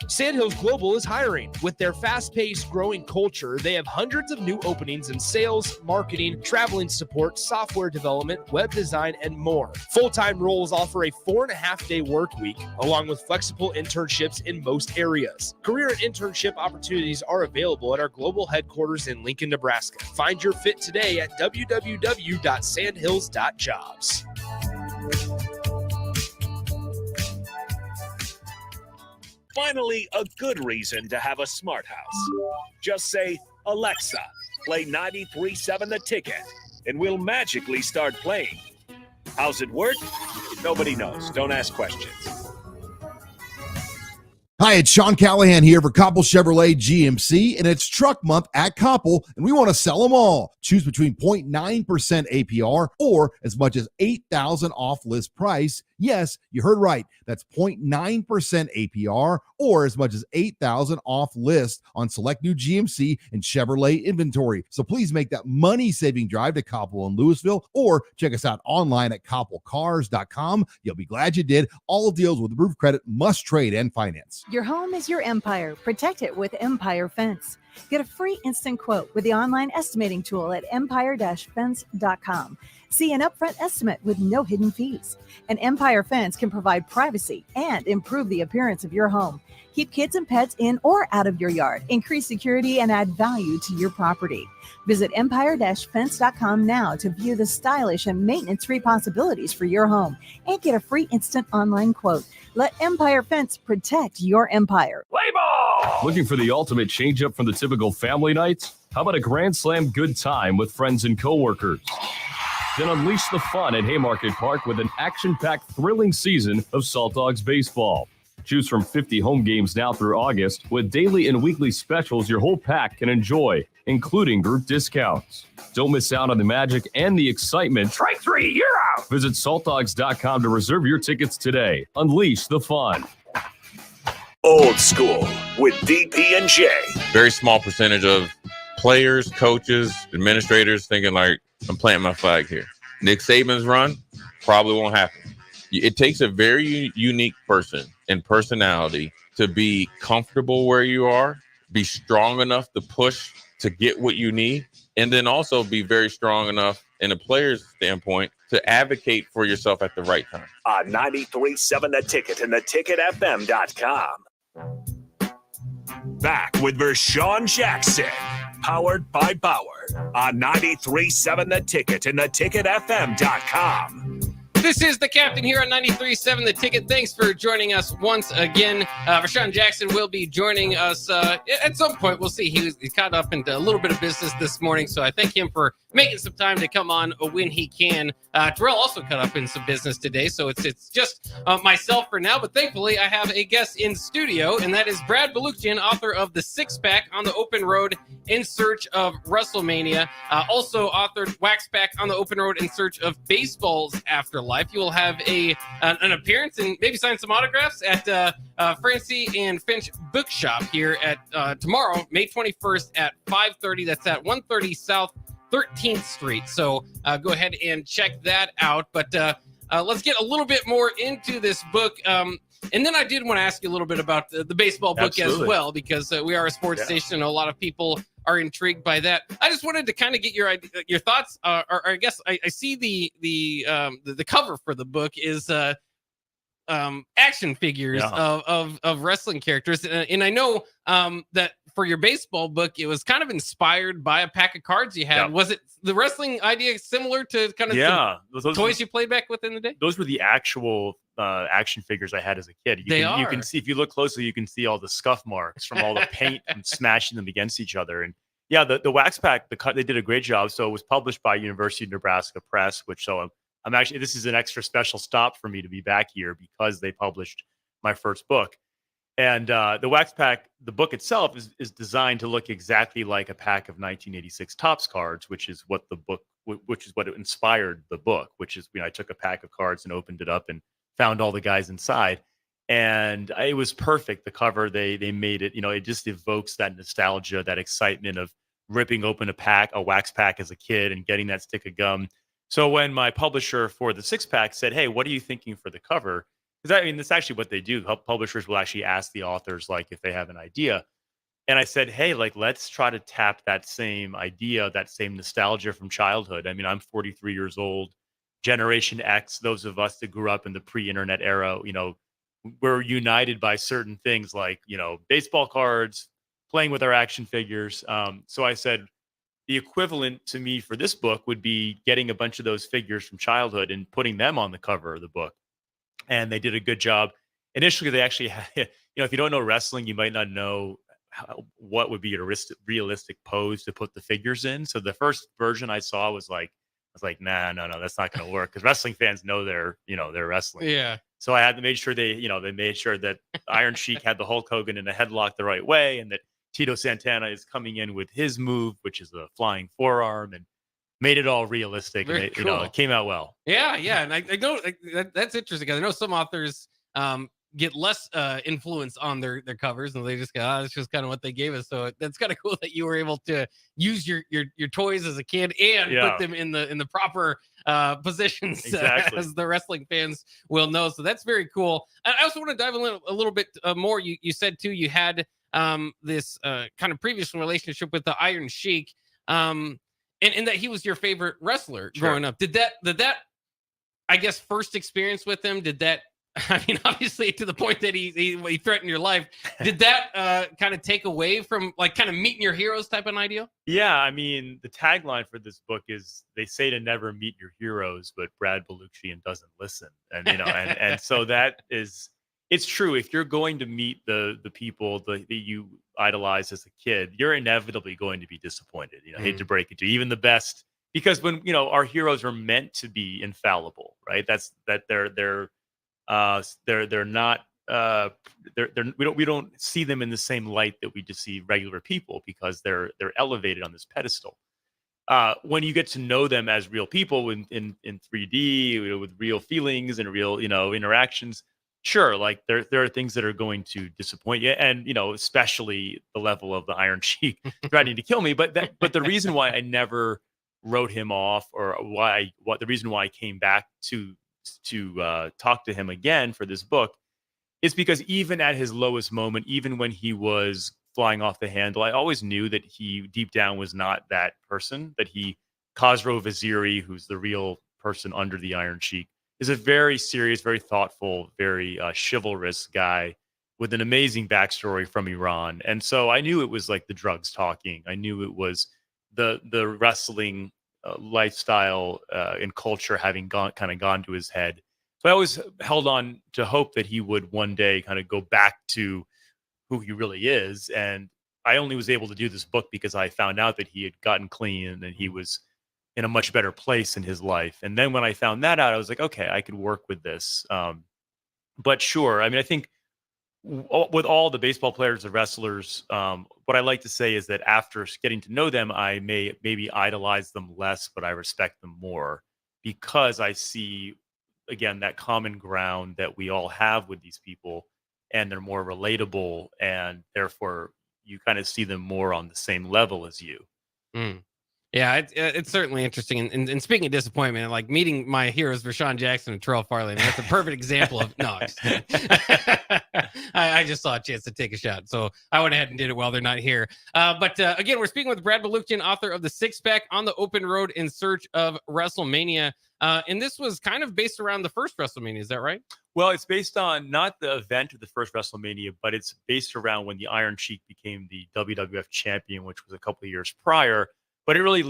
Sandhills Global is hiring. With their fast-paced, growing culture, they have hundreds of new openings in sales, marketing, traveling support, software development, web design, and more. Full-time roles offer a 4.5-day work week, along with flexible internships in most areas. Career and internship opportunities are available at our global headquarters in Lincoln, Nebraska. Find your fit today at www.sandhills.jobs. Finally, a good reason to have a smart house. Just say, Alexa, play 93.7 The Ticket, and we'll magically start playing. How's it work? Nobody knows. Don't ask questions. Hi, it's Sean Callahan here for Koppel Chevrolet GMC, and it's truck month at Koppel, and we want to sell them all. Choose between 0.9% APR or as much as $8,000 off list price. Yes, you heard right. That's 0.9% APR or as much as $8,000 off list on select new GMC and Chevrolet inventory. So please make that money-saving drive to Koppel in Louisville or check us out online at koppelcars.com. You'll be glad you did. All deals with approved credit must trade and finance. Your home is your empire. Protect it with Empire Fence. Get a free instant quote with the online estimating tool at empire-fence.com. See an upfront estimate with no hidden fees. An Empire Fence can provide privacy and improve the appearance of your home. Keep kids and pets in or out of your yard. Increase security and add value to your property. Visit empire-fence.com now to view the stylish and maintenance-free possibilities for your home and get a free instant online quote. Let Empire Fence protect your empire. Play ball! Looking for the ultimate change-up from the typical family night? How about a Grand Slam good time with friends and coworkers? Then unleash the fun at Haymarket Park with an action-packed, thrilling season of Salt Dogs baseball. Choose from 50 home games now through August with daily and weekly specials your whole pack can enjoy, including group discounts. Don't miss out on the magic and the excitement. Strike three, you're out! Visit saltdogs.com to reserve your tickets today. Unleash the fun. Old School with DP and J. Very small percentage of players, coaches, administrators thinking like, I'm planting my flag here. Nick Saban's run probably won't happen. It takes a very unique person and personality to be comfortable where you are, be strong enough to push to get what you need, and then also be very strong enough in a player's standpoint to advocate for yourself at the right time. On 93.7 The Ticket and theticketfm.com. Back with Vershawn Jackson powered by Bauer on 93.7 The Ticket and theticketfm.com. This is the captain here on 93.7 The Ticket. Thanks for joining us once again. Rashawn Jackson will be joining us at some point. We'll see. He caught up into a little bit of business this morning, so I thank him for making some time to come on when he can. Terrell also caught up in some business today, so it's just myself for now. But thankfully, I have a guest in studio, and that is Brad Baluchian, author of The Six Pack on the Open Road in Search of WrestleMania. Also authored Wax Pack on the Open Road in Search of Baseball's Afterlife. You will have an appearance and maybe sign some autographs at Francie and Finch Bookshop here at tomorrow, May 21st at 5:30. That's at 130 South 13th Street. So go ahead and check that out. But let's get a little bit more into this book. And then I did want to ask you a little bit about the baseball book as well, because we are a sports station and a lot of people are intrigued by that. I just wanted to kind of get your thoughts. Or I guess I see the cover for the book is action figures of wrestling characters, and I know that for your baseball book, it was kind of inspired by a pack of cards you had. Was it the wrestling idea similar to kind of those toys you played back within the day? Those were the actual action figures I had as a kid. You can see, if you look closely, you can see all the scuff marks from all the paint and smashing them against each other. And yeah, the Wax Pack, they did a great job. So it was published by University of Nebraska Press, which I'm actually, this is an extra special stop for me to be back here because they published my first book. And the Wax Pack, the book itself is designed to look exactly like a pack of 1986 Topps cards, which is what inspired the book, which is, I took a pack of cards and opened it up and found all the guys inside. And it was perfect. The cover, they made it, it just evokes that nostalgia, that excitement of ripping open a Wax Pack as a kid and getting that stick of gum. So when my publisher for the Six Pack said, "Hey, what are you thinking for the cover?" Because that's actually what they do. Publishers will actually ask the authors, if they have an idea. And I said, "Hey, let's try to tap that same idea, that same nostalgia from childhood." I'm 43 years old, Generation X. Those of us that grew up in the pre-internet era, we're united by certain things like, baseball cards, playing with our action figures. So I said, the equivalent to me for this book would be getting a bunch of those figures from childhood and putting them on the cover of the book. And they did a good job. Initially, they actually had, if you don't know wrestling, you might not know what would be a realistic pose to put the figures in. So the first version I saw was like, no, that's not going to work, because wrestling fans know they're wrestling. Yeah. So I had to make sure they made sure that Iron Sheik had the Hulk Hogan in a headlock the right way, and that Tito Santana is coming in with his move, which is a flying forearm, and made it all realistic. Very and cool. It came out well. Yeah. And I know that's interesting, because I know some authors get less influence on their covers, and they just go, it's just kind of what they gave us. So that's kind of cool that you were able to use your toys as a kid and put them in the proper positions, as the wrestling fans will know. So that's very cool. I also want to dive a little bit more. You said too, you had this kind of previous relationship with the Iron Sheik, and that he was your favorite wrestler growing up. Did that I guess first experience with him, obviously to the point that he threatened your life, did that kind of take away from kind of meeting your heroes type of an idea? Yeah, the tagline for this book is, they say to never meet your heroes, but Brad Baluchian doesn't listen. And and so that is, it's true. If you're going to meet the people that you idolize as a kid, you're inevitably going to be disappointed. I hate to break it to you, even the best, because when our heroes are meant to be infallible, right? They're not. We don't see them in the same light that we just see regular people, because they're elevated on this pedestal. When you get to know them as real people in 3D, with real feelings and real interactions, sure, there are things that are going to disappoint you, and especially the level of the Iron Sheik threatening to kill me. But the reason why I never wrote him off, or the reason why I came back to talk to him again for this book, is because even at his lowest moment, even when he was flying off the handle, I always knew that he deep down was not that person. That Khosrow Vaziri, who's the real person under the Iron Sheik, is a very serious, very thoughtful, very chivalrous guy with an amazing backstory from Iran. And so I knew it was like the drugs talking. I knew it was the wrestling lifestyle and culture having gone to his head. So I always held on to hope that he would one day kind of go back to who he really is. And I only was able to do this book because I found out that he had gotten clean and he was in a much better place in his life. And then when I found that out, I was like, okay, I could work with this. But sure, I mean, I think with all the baseball players and wrestlers, what I like to say is that after getting to know them, I maybe idolize them less, but I respect them more because I see, again, that common ground that we all have with these people, and they're more relatable, and therefore you kind of see them more on the same level as you. Yeah, it's certainly interesting. And speaking of disappointment, like meeting my heroes, Rashawn Jackson and Terrell Farley, I mean, that's a perfect example of no. I just saw a chance to take a shot, so I went ahead and did it while they're not here. But again, we're speaking with Brad Malukjian, author of The Six Pack: On the Open Road in Search of WrestleMania. And this was kind of based around the first WrestleMania, is that right? Well, it's based on not the event of the first WrestleMania, but it's based around when the Iron Sheik became the WWF champion, which was a couple of years prior. But it really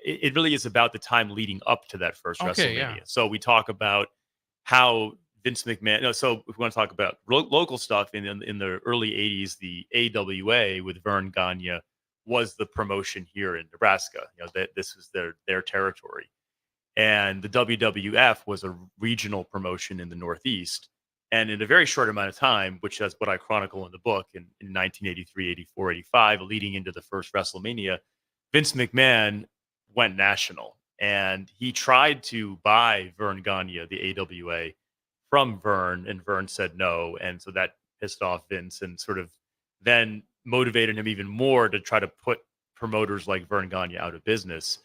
it really is about the time leading up to that first WrestleMania. Yeah. So we talk about how Vince McMahon. So if we want to talk about local stuff in the early '80s, the AWA with Vern Gagne was the promotion here in Nebraska. That this was their territory, and the WWF was a regional promotion in the Northeast. And in a very short amount of time, which is what I chronicle in the book, in 1983, 84, 85, leading into the first WrestleMania, Vince McMahon went national, and he tried to buy Vern Gagne, the AWA, from Vern, and Vern said no. And so that pissed off Vince and sort of then motivated him even more to try to put promoters like Vern Gagne out of business.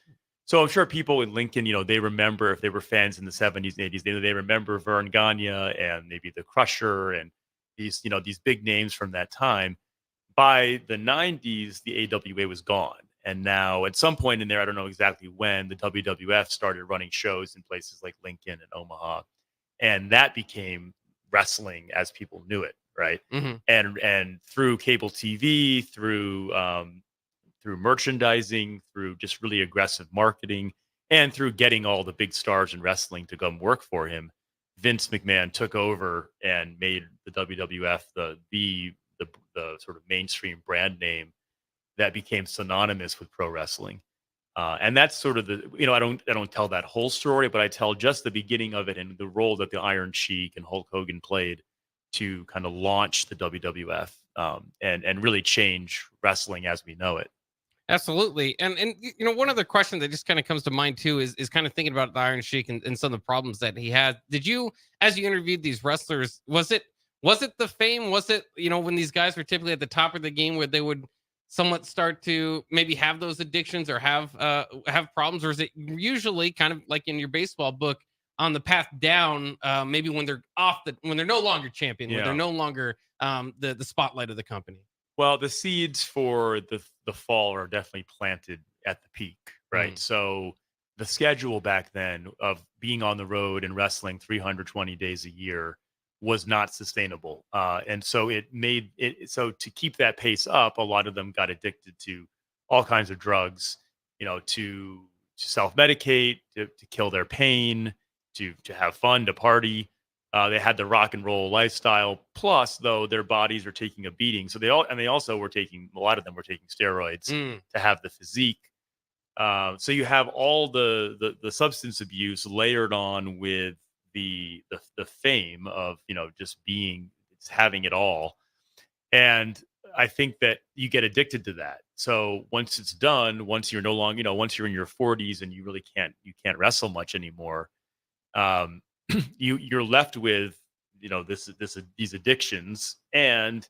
So I'm sure people in Lincoln, they remember, if they were fans in the 70s and 80s, they remember Vern Gagne and maybe the Crusher and these big names from that time. By the 90s, the AWA was gone. And now at some point in there, I don't know exactly when, the WWF started running shows in places like Lincoln and Omaha. And that became wrestling as people knew it, right? Mm-hmm. And through cable TV, through merchandising, through just really aggressive marketing, and through getting all the big stars in wrestling to come work for him, Vince McMahon took over and made the WWF the sort of mainstream brand name that became synonymous with pro wrestling. And that's sort of I don't tell that whole story, but I tell just the beginning of it and the role that the Iron Sheik and Hulk Hogan played to kind of launch the WWF and really change wrestling as we know it. Absolutely. And one other question that just kind of comes to mind too is kind of thinking about the Iron Sheik and some of the problems that he had. Did you, as you interviewed these wrestlers, was it the fame? Was it, when these guys were typically at the top of the game where they would somewhat start to maybe have those addictions or have problems? Or is it usually kind of like in your baseball book on the path down, maybe when they're when they're no longer champion, when they're no longer the spotlight of the company? Well, the seeds for the fall are definitely planted at the peak, right? So the schedule back then of being on the road and wrestling 320 days a year was not sustainable. And so it made it so to keep that pace up, a lot of them got addicted to all kinds of drugs, to self-medicate, to kill their pain, to have fun, to party. They had the rock and roll lifestyle. Plus, though, their bodies are taking a beating. So a lot of them were taking steroids to have the physique. So you have all the substance abuse layered on with the fame of just having it all. And I think that you get addicted to that. So once it's done, once you're no longer, once you're in your 40s and you really can't wrestle much anymore, you're left with these addictions, and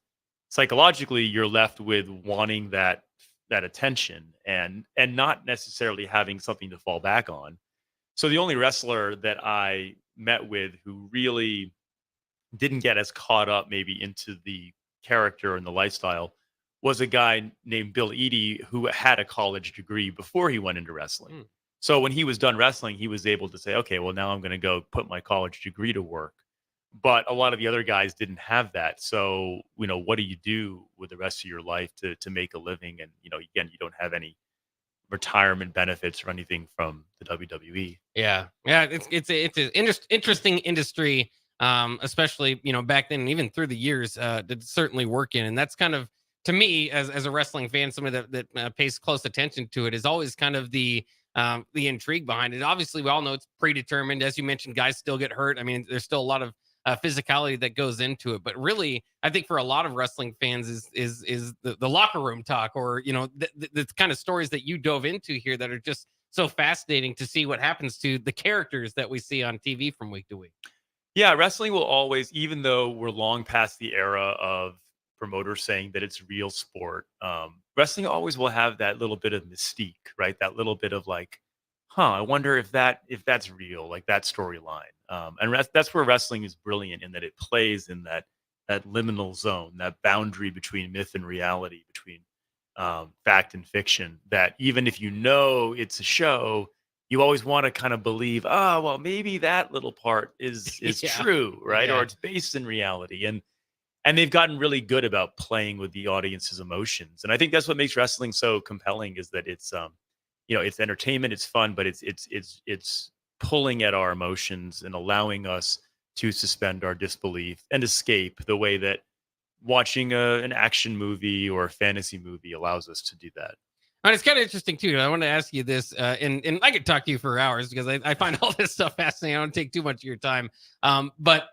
psychologically you're left with wanting that attention and not necessarily having something to fall back on. So the only wrestler that I met with who really didn't get as caught up maybe into the character and the lifestyle was a guy named Bill Eadie, who had a college degree before he went into wrestling. So when he was done wrestling, he was able to say, okay, well, now I'm going to go put my college degree to work. but a lot of the other guys didn't have that. So, what do you do with the rest of your life to make a living? And, again, you don't have any retirement benefits or anything from the WWE. Yeah. It's an interesting industry, especially back then, and even through the years, to certainly work in. And that's kind of, to me, as a wrestling fan, somebody that pays close attention to it, is always kind of the intrigue behind it. Obviously, we all know it's predetermined. As you mentioned, guys still get hurt. I mean, there's still a lot of physicality that goes into it. But really, I think for a lot of wrestling fans is the locker room talk, or the kind of stories that you dove into here that are just so fascinating to see what happens to the characters that we see on TV from week to week. Yeah, wrestling will always, even though we're long past the era of promoters saying that it's real sport, wrestling always will have that little bit of mystique, right? That little bit of like, I wonder if that's real, like that storyline. And that's where wrestling is brilliant, in that it plays in that liminal zone, that boundary between myth and reality, between fact and fiction, that even if it's a show, you always want to kind of believe, well, maybe that little part is true, right? Or it's based in reality. And they've gotten really good about playing with the audience's emotions. And I think that's what makes wrestling so compelling, is that it's it's entertainment, it's fun, but it's pulling at our emotions and allowing us to suspend our disbelief and escape, the way that watching an action movie or a fantasy movie allows us to do that. And it's kind of interesting too. I want to ask you this, and I could talk to you for hours, because I find all this stuff fascinating. I don't take too much of your time, but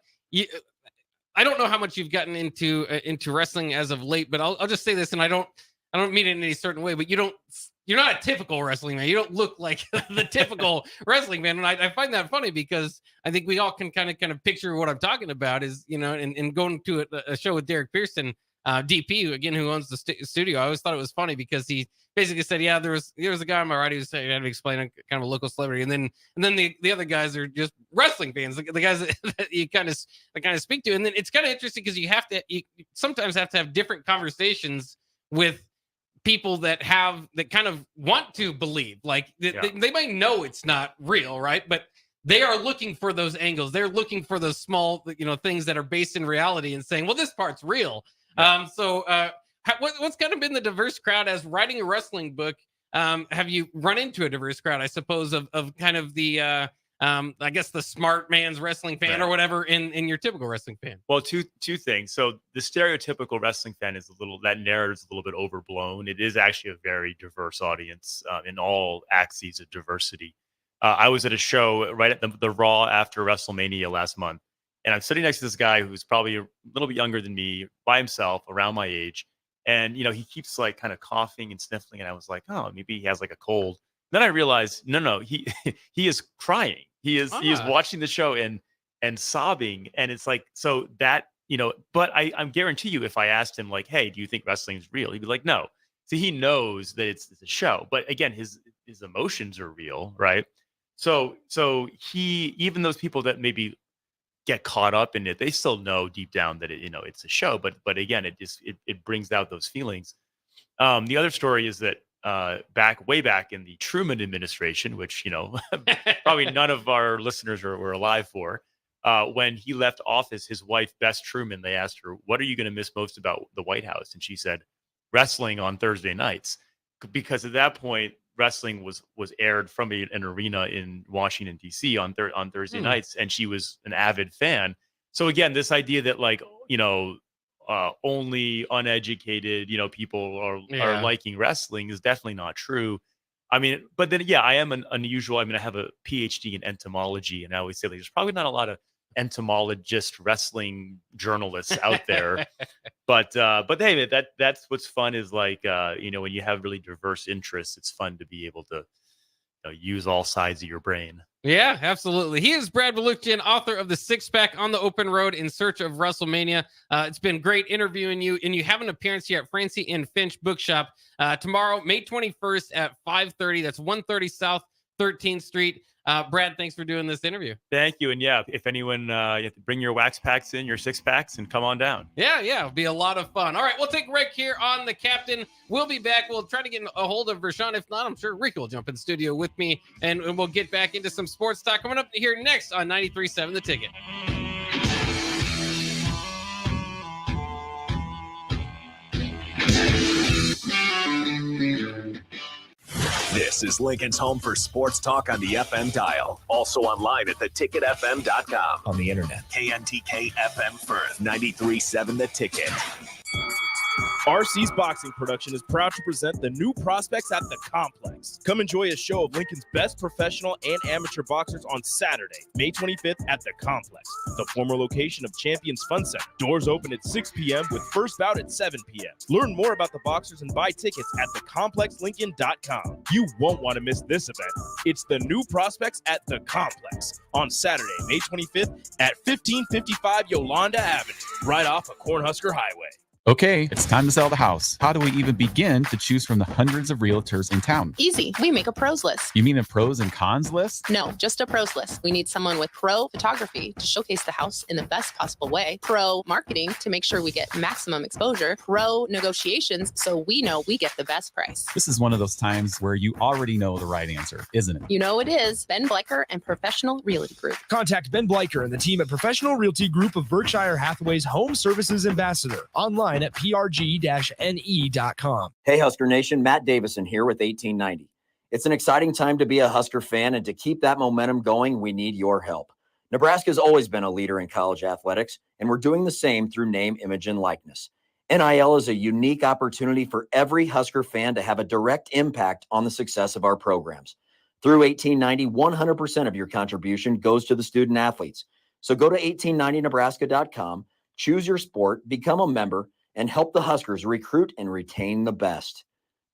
I don't know how much you've gotten into wrestling as of late. But I'll just say this, and I don't mean it in any certain way, but you're not a typical wrestling man. You don't look like the typical wrestling man. And I find that funny, because I think we all can kind of picture what I'm talking about, is, and going to a show with Derek Pearson, DP, again, who owns the studio. I always thought it was funny, because he basically said, yeah, there was a guy on my right who was saying, I had to explain a kind of a local celebrity. And then the other guys are just wrestling fans, the guys that you kind of speak to. And then it's kind of interesting, because you sometimes have to have different conversations with people that kind of want to believe, like they might know it's not real, right? But they are looking for those angles. They're looking for those small, things that are based in reality, and saying, well, this part's real. Yeah. What's kind of been the diverse crowd as writing a wrestling book? Have you run into a diverse crowd, I suppose, of kind of the I guess the smart man's wrestling fan, or whatever, in your typical wrestling fan? Well, two things. So the stereotypical wrestling fan is that narrative is a little bit overblown. It is actually a very diverse audience in all axes of diversity. I was at a show right at the Raw after WrestleMania last month, and I'm sitting next to this guy who's probably a little bit younger than me, by himself, around my age. And, he keeps like kind of coughing and sniffling. And I was like, oh, maybe he has like a cold. Then I realized, no, he is crying. He is watching the show and sobbing. And it's like, so that, but I'm guarantee you, if I asked him like, hey, do you think wrestling is real? He'd be like, no. See, he knows that it's a show, but again, his emotions are real. Right. So even those people that maybe get caught up in it, they still know deep down that it's a show, but again, it brings out those feelings. The other story is that way back in the Truman administration, which probably none of our listeners were alive for, when he left office, his wife Bess Truman, they asked her, what are you going to miss most about the White House? And she said, wrestling on Thursday nights, because at that point wrestling was aired from an arena in Washington, D.C. on Thursday nights, and she was an avid fan. So again, this idea that like, only uneducated, people are liking wrestling is definitely not true. I mean, but then, I am an unusual. I mean, I have a PhD in entomology, and I always say there's probably not a lot of entomologist wrestling journalists out there. but hey, that's what's fun is like, when you have really diverse interests, it's fun to be able to use all sides of your brain. Yeah, absolutely. He is Brad Baluchyan, author of The Six Pack on the Open Road in Search of WrestleMania. It's been great interviewing you, and you have an appearance here at Francie and Finch Bookshop tomorrow, May 21st at 5:30. That's 130 South 13th Street. Brad, thanks for doing this interview. Thank you. And if anyone, you have to bring your wax packs in, your six packs, and come on down. Yeah, it'll be a lot of fun. All right, we'll take a break here on The Captain. We'll be back. We'll try to get a hold of Vershawn. If not, I'm sure Rick will jump in the studio with me, and we'll get back into some sports talk coming up here next on 93.7 The Ticket. This is Lincoln's home for sports talk on the FM dial. Also online at theticketfm.com. On the internet. KNTK FM Firth, 93.7 The Ticket. RC's Boxing Production is proud to present the new prospects at the Complex. Come enjoy a show of Lincoln's best professional and amateur boxers on Saturday, May 25th at the Complex, the former location of Champions Fun Center. Doors open at 6 p.m. with first bout at 7 p.m. Learn more about the boxers and buy tickets at thecomplexlincoln.com. You won't want to miss this event. It's the new prospects at the Complex on Saturday, May 25th at 1555 Yolanda Avenue, right off of Cornhusker Highway. Okay, it's time to sell the house. How do we even begin to choose from the hundreds of realtors in town? Easy. We make a pros list. You mean a pros and cons list? No, just a pros list. We need someone with pro photography to showcase the house in the best possible way, pro marketing to make sure we get maximum exposure, pro negotiations so we know we get the best price. This is one of those times where you already know the right answer, isn't it? You know it is. Ben Bleicher and Professional Realty Group. Contact Ben Bleicher and the team at Professional Realty Group of Berkshire Hathaway's Home Services Ambassador. Online at prg-ne.com. Hey, Husker Nation, Matt Davison here with 1890. It's an exciting time to be a Husker fan, and to keep that momentum going, we need your help. Nebraska has always been a leader in college athletics, and we're doing the same through name, image, and likeness. NIL is a unique opportunity for every Husker fan to have a direct impact on the success of our programs. Through 1890, 100% of your contribution goes to the student athletes. So go to 1890nebraska.com, choose your sport, become a member, and help the Huskers recruit and retain the best.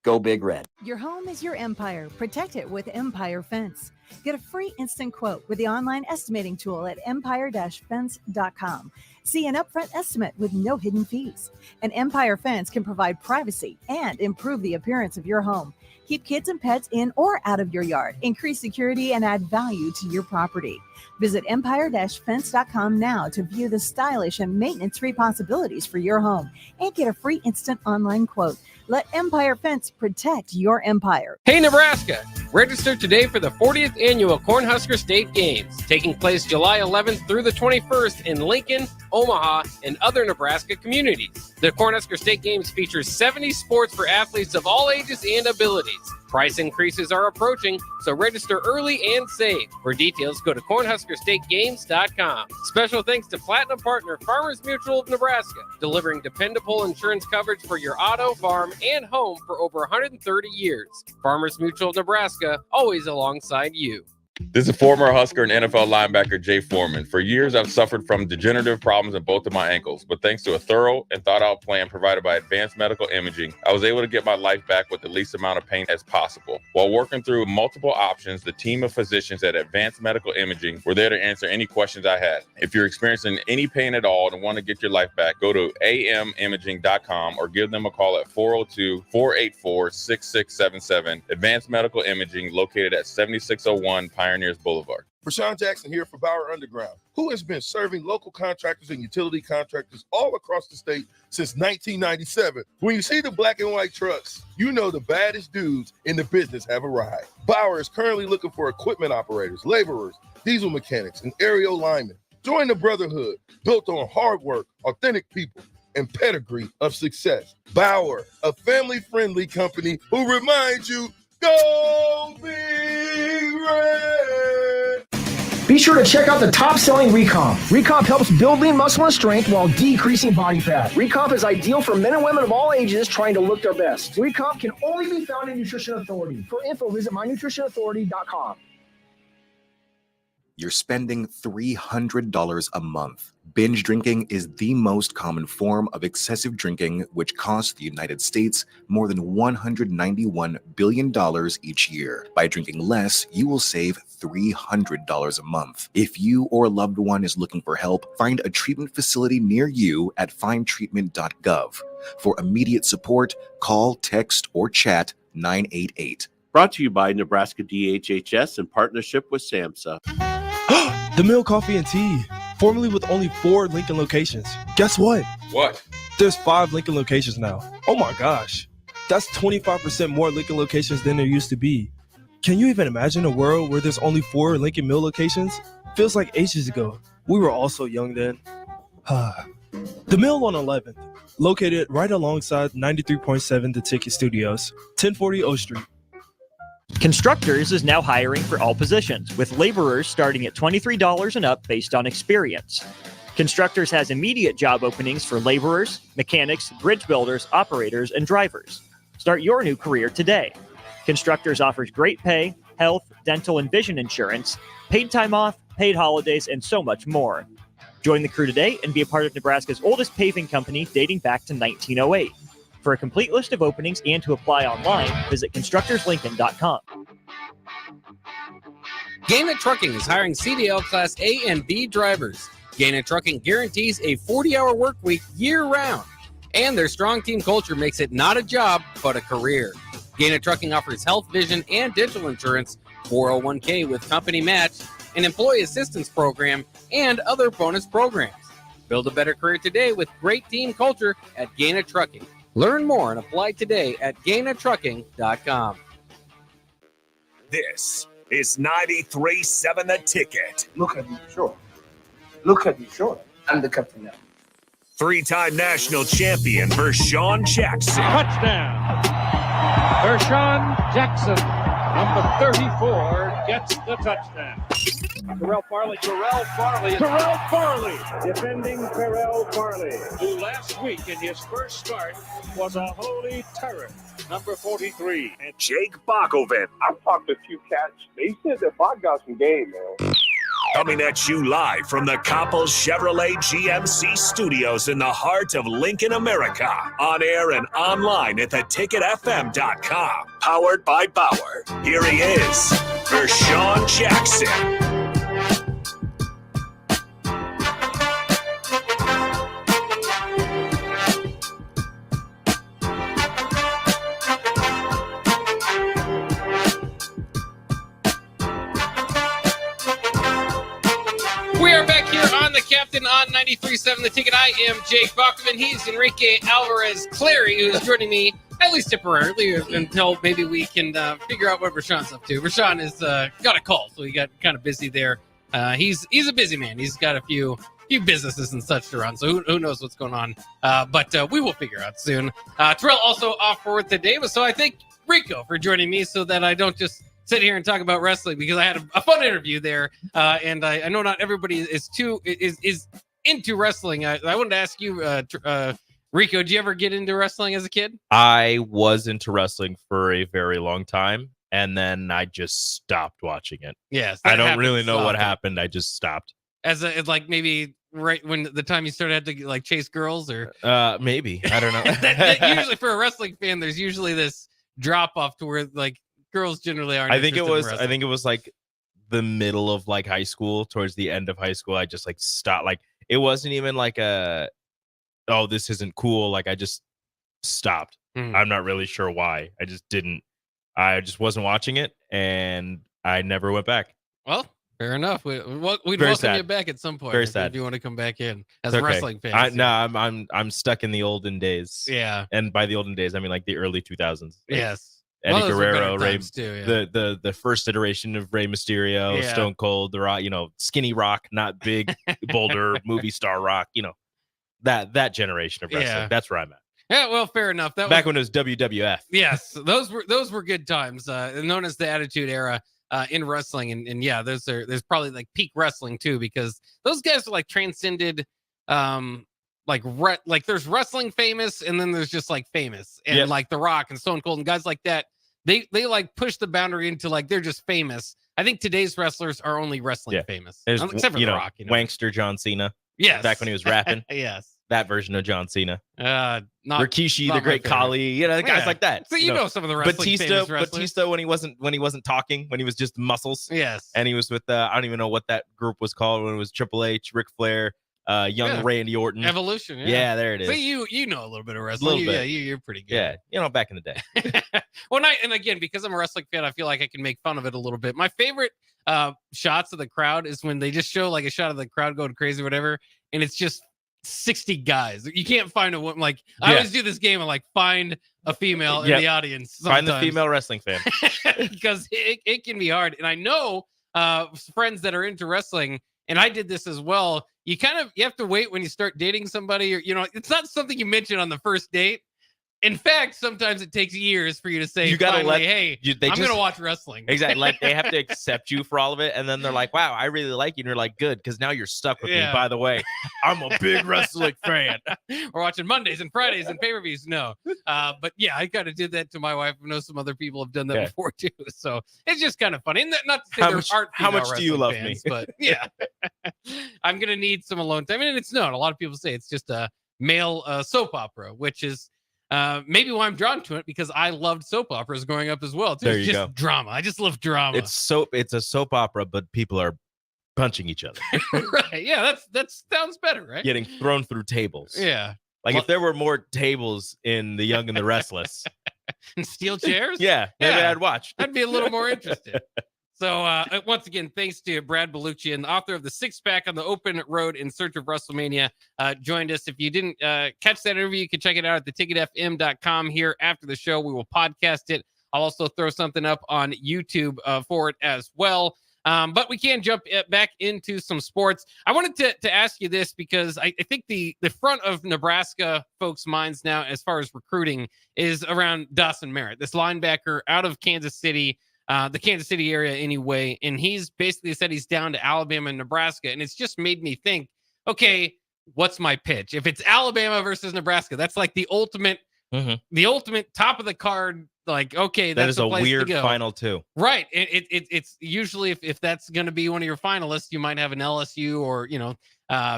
Go Big Red. Your home is your empire. Protect it with Empire Fence. Get a free instant quote with the online estimating tool at empire-fence.com. See an upfront estimate with no hidden fees. An Empire Fence can provide privacy and improve the appearance of your home. Keep kids and pets in or out of your yard. Increase security and add value to your property. Visit empire-fence.com now to view the stylish and maintenance-free possibilities for your home and get a free instant online quote. Let Empire Fence protect your empire. Hey, Nebraska! Register today for the 40th annual Cornhusker State Games, taking place July 11th through the 21st in Lincoln, Omaha, and other Nebraska communities. The Cornhusker State Games features 70 sports for athletes of all ages and abilities. Price increases are approaching, so register early and save. For details, go to cornhuskerstategames.com. Special thanks to Platinum Partner Farmers Mutual of Nebraska, delivering dependable insurance coverage for your auto, farm, and home for over 130 years. Farmers Mutual of Nebraska, always alongside you. This is former Husker and NFL linebacker Jay Foreman. For years, I've suffered from degenerative problems in both of my ankles, but thanks to a thorough and thought-out plan provided by Advanced Medical Imaging, I was able to get my life back with the least amount of pain as possible. While working through multiple options, the team of physicians at Advanced Medical Imaging were there to answer any questions I had. If you're experiencing any pain at all and want to get your life back, go to amimaging.com or give them a call at 402-484-6677. Advanced Medical Imaging, located at 7601 Pioneers Boulevard. Rashawn Jackson here for Bauer Underground, who has been serving local contractors and utility contractors all across the state since 1997. When you see the black and white trucks, you know the baddest dudes in the business have arrived. Bauer is currently looking for equipment operators, laborers, diesel mechanics, and aerial linemen. Join the brotherhood built on hard work, authentic people, and pedigree of success. Bauer, a family-friendly company who reminds you, go Big Red! Be sure to check out the top-selling Recomp. Recomp helps build lean muscle and strength while decreasing body fat. Recomp is ideal for men and women of all ages trying to look their best. Recomp can only be found in Nutrition Authority. For info, visit mynutritionauthority.com. You're spending $300 a month. Binge drinking is the most common form of excessive drinking, which costs the United States more than $191 billion each year. By drinking less, you will save $300 a month. If you or a loved one is looking for help, find a treatment facility near you at findtreatment.gov. For immediate support, call, text, or chat 988. Brought to you by Nebraska DHHS in partnership with SAMHSA. The Mill Coffee and Tea, formerly with only 4 Lincoln locations. Guess what? What? There's 5 Lincoln locations now. Oh my gosh. That's 25% more Lincoln locations than there used to be. Can you even imagine a world where there's only 4 Lincoln Mill locations? Feels like ages ago. We were all so young then. The Mill on 11th, located right alongside 93.7 The Ticket Studios, 1040 O Street. Constructors is now hiring for all positions, with laborers starting at $23 and up based on experience. Constructors has immediate job openings for laborers, mechanics, bridge builders, operators, and drivers. Start your new career today. Constructors offers great pay, health, dental, and vision insurance, paid time off, paid holidays, and so much more. Join the crew today and be a part of Nebraska's oldest paving company dating back to 1908. For a complete list of openings and to apply online, visit constructorslincoln.com. Gaina Trucking is hiring CDL Class A and B drivers. Gaina Trucking guarantees a 40-hour work week year-round, and their strong team culture makes it not a job, but a career. Gaina Trucking offers health, vision, and dental insurance, 401k with company match, an employee assistance program, and other bonus programs. Build a better career today with great team culture at Gaina Trucking. Learn more and apply today at GainaTrucking.com. This is 93.7 The Ticket. Look at me, sure. Look at me, sure. I'm the captain now. Three-time national champion Vershawn Jackson. Touchdown. Vershawn Jackson, number 34, gets the touchdown. Terrell Farley, defending Terrell Farley, who last week in his first start was a holy terror, number 43. And Jake Bakoven. I've talked to a few cats. They said that Bach got some game, man. Coming at you live from the Coppels Chevrolet GMC studios in the heart of Lincoln, America. On air and online at theticketfm.com. Powered by Bauer. Here he is, Vershawn Jackson. We are back here on the Captain on 93.7 The Ticket. I am Jake Bachman. He's Enrique Alvarez Clary, who is joining me at least temporarily until maybe we can figure out what Vershawn's up to. Vershawn has got a call, so he got kind of busy there. He's a busy man. He's got a few businesses and such to run, so who knows what's going on. But we will figure out soon. Terrell also off for today, so I thank Rico for joining me so that I don't just sit here and talk about wrestling, because I had a fun interview there, and I know not everybody is into wrestling. I wanted to ask you, Rico, did you ever get into wrestling as a kid? I was into wrestling for a very long time, and then I just stopped watching it. Yes, I don't really know what happened. I just stopped. As like maybe right when the time you started to like chase girls, or maybe, I don't know. that usually for a wrestling fan, there's usually this drop off to where like girls generally aren't. I think it was like the middle of like high school, towards the end of high school. I just like stopped. Like it wasn't even like oh, this isn't cool. Like I just stopped. I'm not really sure why. I just wasn't watching it, and I never went back. Well, fair enough. We'd Very welcome sad. you back at some point. Very sad. If you want to come back in as It's a okay. wrestling fan. I'm stuck in the olden days. Yeah. And by the olden days, I mean like the early 2000s. Like Yes. Eddie Well, those were Guerrero, better Rey, times too, yeah. the first iteration of Rey Mysterio, Yeah. Stone Cold, The Rock, Skinny Rock, not big boulder movie star Rock, that generation of wrestling. Yeah. That's where I'm at. Yeah, well, fair enough. That Back when it was WWF. Yes, those were good times, known as the Attitude Era in wrestling, and yeah, there's probably like peak wrestling too, because those guys are like transcended, like there's wrestling famous, and then there's just like famous, and like The Rock and Stone Cold and guys like that. They like push the boundary into like they're just famous. I think today's wrestlers are only wrestling famous, There's, except for The Rock. Wankster John Cena. Yes. Back when he was rapping. Yes. That version of John Cena. Not Rikishi, not the my Great favorite. Khali, guys Yeah. like that. So you know some of the wrestling famous wrestlers. Batista when he wasn't talking, when he was just muscles. Yes. And he was with I don't even know what that group was called when it was Triple H, Ric Flair, young Randy Orton. Evolution. Yeah, there it is. So you know a little bit of wrestling. Little bit. Yeah, you're pretty good. Yeah, back in the day. Well, and again, because I'm a wrestling fan, I feel like I can make fun of it a little bit. My favorite shots of the crowd is when they just show like a shot of the crowd going crazy or whatever, and it's just 60 guys. You can't find a woman. Like I always do this game and like find a female in the audience. Find the sometimes. female wrestling fan. Because it can be hard. And I know friends that are into wrestling, and I did this as well. You have to wait when you start dating somebody, or it's not something you mention on the first date. In fact, sometimes it takes years for you to say, You gotta finally, let- hey, I'm going to watch wrestling. Exactly. Like they have to accept you for all of it. And then they're like, wow, I really like you. And you're like, good. Because now you're stuck with me. Yeah. By the way, I'm a big wrestling fan. We're watching Mondays and Fridays and pay-per-views. No. But yeah, I kind of did that to my wife. I know some other people have done that before too. So it's just kind of funny. And not to say there aren't how much female do you wrestling love me? fans, but yeah, I'm going to need some alone time. And it's known. A lot of people say it's just a male soap opera, which is maybe why I'm drawn to it, because I loved soap operas growing up as well. Too. There It's you just go. drama. I just love drama. It's a soap opera, but people are punching each other, right. Yeah, that sounds better, right? getting thrown through tables. Yeah. Like if there were more tables in The Young and the Restless and steel chairs, yeah, maybe I'd watch. I'd be a little more interested. So once again, thanks to Brad Bellucci, author of the Six Pack on the Open Road in Search of WrestleMania, joined us. If you didn't catch that interview, you can check it out at theticketfm.com here after the show. We will podcast it. I'll also throw something up on YouTube for it as well. But we can jump back into some sports. I wanted to ask you this because I think the front of Nebraska folks' minds now, as far as recruiting, is around Dawson Merritt, this linebacker out of Kansas City, the Kansas City area anyway. And he's basically said he's down to Alabama and Nebraska. And it's just made me think, okay, what's my pitch? If it's Alabama versus Nebraska, that's like the ultimate top of the card. Like, okay, That that's is a place to weird go. final too. Right. It's usually if that's going to be one of your finalists, you might have an LSU or,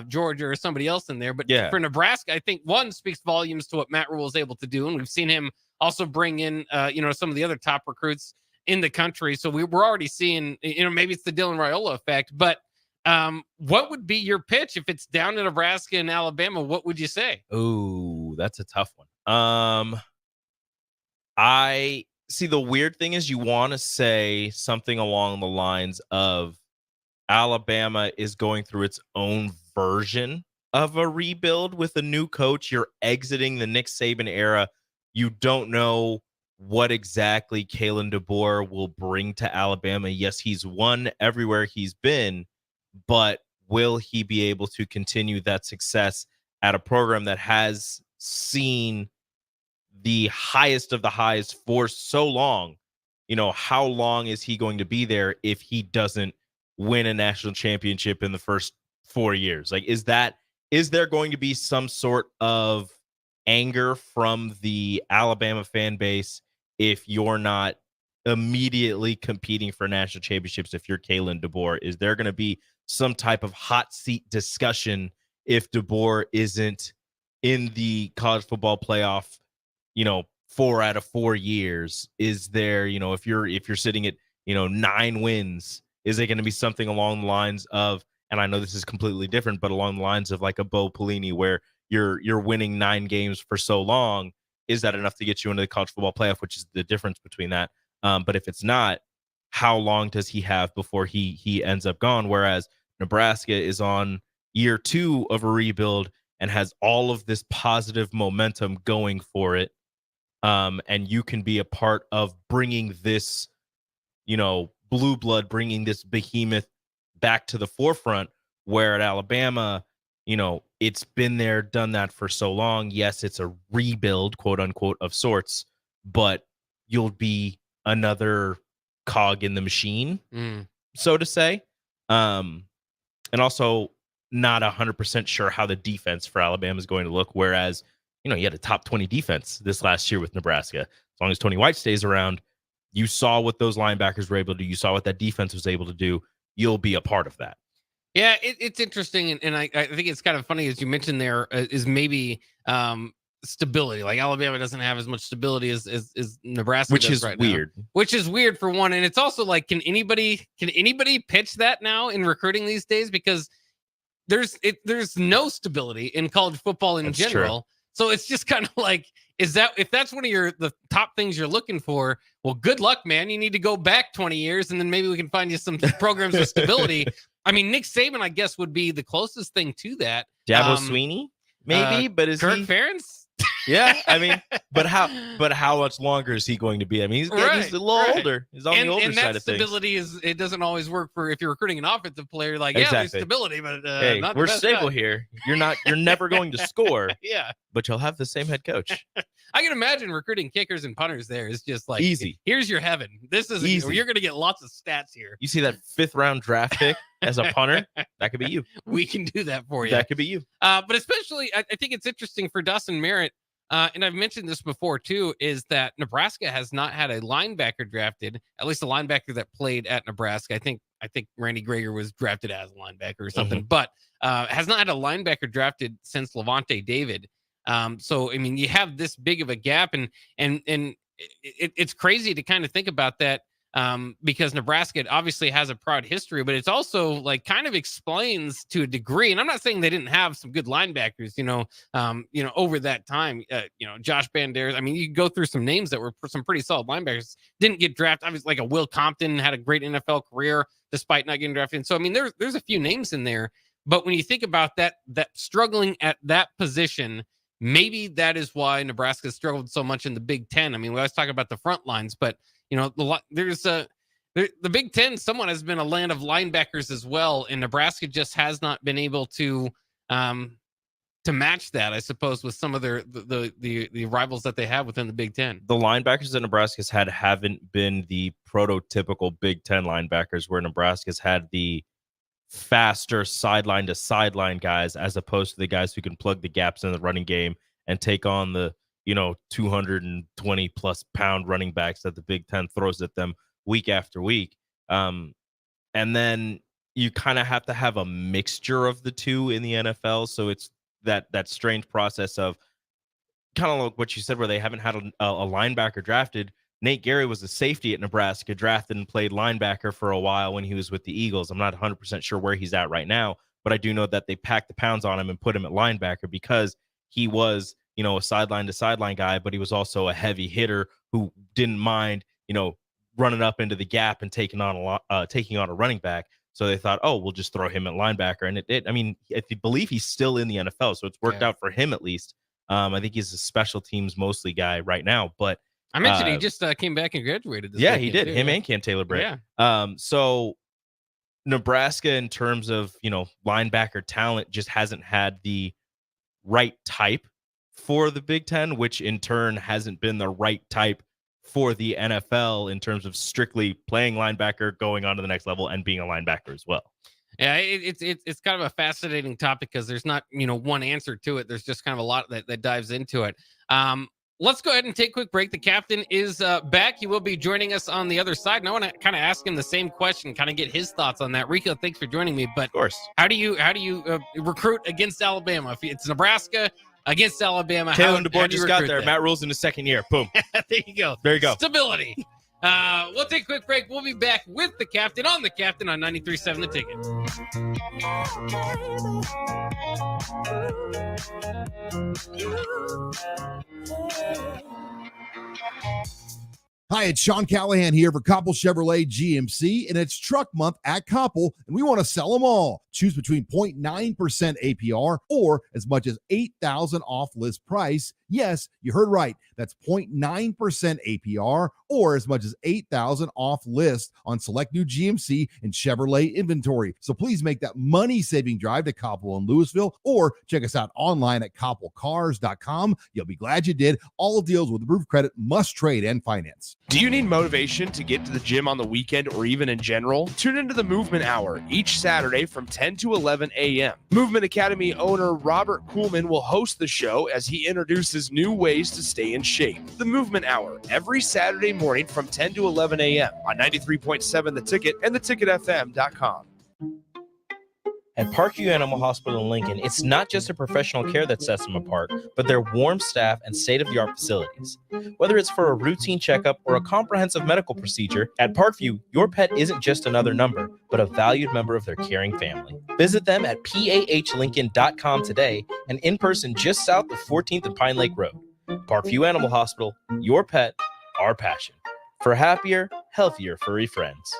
Georgia or somebody else in there. But Yeah. for Nebraska, I think one speaks volumes to what Matt Rule is able to do. And we've seen him also bring in, some of the other top recruits in the country. So we're already seeing, maybe it's the Dylan Raiola effect. But what would be your pitch if it's down to Nebraska and Alabama? What would you say? Ooh, that's a tough one. I see, the weird thing is you want to say something along the lines of Alabama is going through its own version of a rebuild with a new coach. You're exiting the Nick Saban era. You don't know what exactly Kalen DeBoer will bring to Alabama. Yes, he's won everywhere he's been, but will he be able to continue that success at a program that has seen the highest of the highs for so long? How long is he going to be there if he doesn't win a national championship in the first 4 years? Like, is there going to be some sort of anger from the Alabama fan base if you're not immediately competing for national championships? If you're Kalen DeBoer, is there going to be some type of hot seat discussion if DeBoer isn't in the college football playoff 4 out of 4 years? Is there, if you're sitting at 9 wins, is it going to be something along the lines of, and I know this is completely different, but along the lines of like a Bo Pelini, where you're winning 9 games for so long? Is that enough to get you into the college football playoff, which is the difference between that? But if it's not, how long does he have before he ends up gone? Whereas Nebraska is on year 2 of a rebuild and has all of this positive momentum going for it. And you can be a part of bringing this, blue blood, bringing this behemoth back to the forefront, where at Alabama, it's been there, done that for so long. Yes, it's a rebuild, quote unquote, of sorts, but you'll be another cog in the machine, so to say. And also not 100% sure how the defense for Alabama is going to look. Whereas, you had a top 20 defense this last year with Nebraska. As long as Tony White stays around, you saw what those linebackers were able to do. You saw what that defense was able to do. You'll be a part of that. Yeah, it's interesting. And I think it's kind of funny, as you mentioned there, is maybe stability. Like Alabama doesn't have as much stability as Nebraska Which does is right weird. now. Which is weird for one. And it's also like, can anybody pitch that now in recruiting these days? Because there's no stability in college football in general. True. So it's just kind of like, if that's one of the top things you're looking for, well, good luck, man. You need to go back 20 years and then maybe we can find you some programs with stability. I mean, Nick Saban, I guess, would be the closest thing to that. Dabo Sweeney, maybe, but is Kirk he? Ferentz? Yeah, I mean, but how much longer is he going to be? I mean, he's a little older. He's on the older side of things. And that stability it doesn't always work for if you're recruiting an offensive player. Like, Exactly. yeah, there's stability, but hey, not we're the best stable guy. here. You're never going to score. Yeah, but you'll have the same head coach. I can imagine recruiting kickers and punters there is just like easy. Here's your heaven. This is easy. You're going to get lots of stats here. You see that 5th round draft pick as a punter? That could be you. We can do that for you. That could be you. But especially, I think it's interesting for Dustin Merritt. And I've mentioned this before too, is that Nebraska has not had a linebacker drafted, at least a linebacker that played at Nebraska. I think Randy Greger was drafted as a linebacker or something, but has not had a linebacker drafted since Levante David. So I mean, you have this big of a gap, and it's crazy to kind of think about that. Because Nebraska obviously has a proud history, but it's also like kind of explains to a degree. And I'm not saying they didn't have some good linebackers, over that time, Josh Banderas. I mean, you go through some names that were some pretty solid linebackers, didn't get drafted. Obviously, like a Will Compton had a great NFL career despite not getting drafted. And so, I mean, there's a few names in there, but when you think about that struggling at that position, maybe that is why Nebraska struggled so much in the Big Ten. I mean, we always talk about the front lines, but the Big Ten somewhat has been a land of linebackers as well, and Nebraska just has not been able to match that, I suppose, with some of the rivals that they have within the Big Ten. The linebackers that Nebraska's had haven't been the prototypical Big Ten linebackers, where Nebraska's had the faster sideline to sideline guys, as opposed to the guys who can plug the gaps in the running game and take on the 220 plus pound running backs that the Big Ten throws at them week after week. And then you kind of have to have a mixture of the two in the NFL. So it's that strange process of kind of like what you said, where they haven't had a linebacker drafted. Nate Gary was a safety at Nebraska, drafted and played linebacker for a while when he was with the Eagles. I'm not 100% sure where he's at right now, but I do know that they packed the pounds on him and put him at linebacker because he was a sideline to sideline guy, but he was also a heavy hitter who didn't mind, running up into the gap and taking on a running back. So they thought, oh, we'll just throw him at linebacker. And I mean, I believe he's still in the NFL, so it's worked out for him at least. I think he's a special teams mostly guy right now, but I mentioned he just came back and graduated. Yeah, he did. Him and Cam Taylor-Britt. Yeah. So Nebraska, in terms of, linebacker talent, just hasn't had the right type for the Big Ten, which in turn hasn't been the right type for the NFL in terms of strictly playing linebacker, going on to the next level, and being a linebacker as well. Yeah, it's kind of a fascinating topic because there's not one answer to it. There's just kind of a lot that dives into it. Let's go ahead and take a quick break. The captain is back. He will be joining us on the other side. And I want to kind of ask him the same question, kind of get his thoughts on that. Rico, thanks for joining me. But of course, how do you recruit against Alabama? If it's Nebraska against Alabama, Kalen DeBoer just got there. Matt Rule's in his second year. Boom. There you go. There you go. Stability. We'll take a quick break. We'll be back with the captain on 93.7 The Ticket. Hi, it's Sean Callahan here for Koppel Chevrolet GMC, and it's truck month at Koppel, and we want to sell them all. Choose between 0.9% APR or as much as $8,000 off list price. Yes, you heard right. That's 0.9% APR or as much as $8,000 off list on select new GMC and Chevrolet inventory. So please make that money-saving drive to Koppel in Louisville or check us out online at koppelcars.com. You'll be glad you did. All deals with approved credit, must trade and finance. Do you need motivation to get to the gym on the weekend or even in general? Tune into the Movement Hour each Saturday from 10 to 11 a.m. Movement Academy owner Robert Kuhlman will host the show as he introduces new ways to stay in shape. The Movement Hour every Saturday morning from 10 to 11 a.m. on 93.7 The Ticket and theticketfm.com. At Parkview Animal Hospital in Lincoln, it's not just a professional care that sets them apart, but their warm staff and state-of-the-art facilities. Whether it's for a routine checkup or a comprehensive medical procedure, at Parkview, your pet isn't just another number, but a valued member of their caring family. Visit them at pahlincoln.com today and in person just south of 14th and Pine Lake Road. Parkview Animal Hospital, your pet, our passion. For happier, healthier furry friends.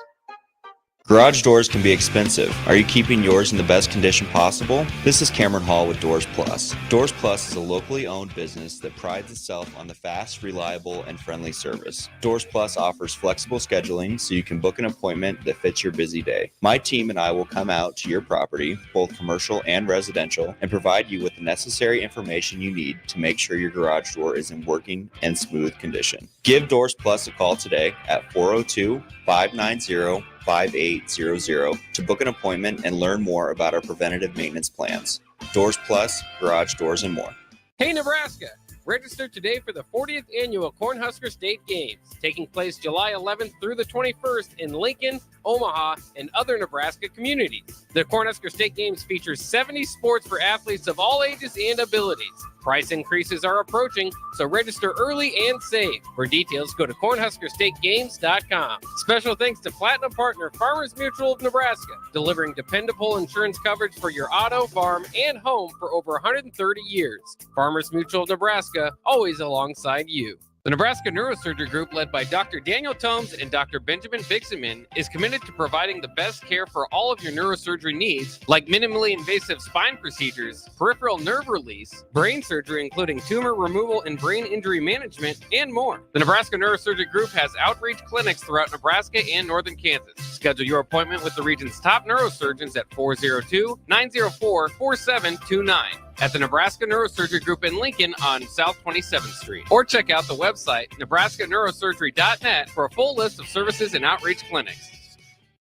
Garage doors can be expensive. Are you keeping yours in the best condition possible? This is Cameron Hall with Doors Plus. Doors Plus is a locally owned business that prides itself on the fast, reliable, and friendly service. Doors Plus offers flexible scheduling so you can book an appointment that fits your busy day. My team and I will come out to your property, both commercial and residential, and provide you with the necessary information you need to make sure your garage door is in working and smooth condition. Give Doors Plus a call today at 402-590-5800 to book an appointment and learn more about our preventative maintenance plans. Doors Plus, garage doors, and more. Hey, Nebraska! Register today for the 40th annual Cornhusker State Games, taking place July 11th through the 21st in Lincoln, Omaha, and other Nebraska communities. The Cornhusker State Games features 70 sports for athletes of all ages and abilities. Price increases are approaching, so register early and save. For details, go to cornhuskerstategames.com. Special thanks to Platinum Partner Farmers Mutual of Nebraska, delivering dependable insurance coverage for your auto, farm, and home for over 130 years. Farmers Mutual of Nebraska, always alongside you. The Nebraska Neurosurgery Group, led by Dr. Daniel Tomes and Dr. Benjamin Bixeman, is committed to providing the best care for all of your neurosurgery needs, like minimally invasive spine procedures, peripheral nerve release, brain surgery, including tumor removal and brain injury management, and more. The Nebraska Neurosurgery Group has outreach clinics throughout Nebraska and northern Kansas. Schedule your appointment with the region's top neurosurgeons at 402-904-4729. At the Nebraska Neurosurgery Group in Lincoln on South 27th Street. Or check out the website, nebraskaneurosurgery.net, for a full list of services and outreach clinics.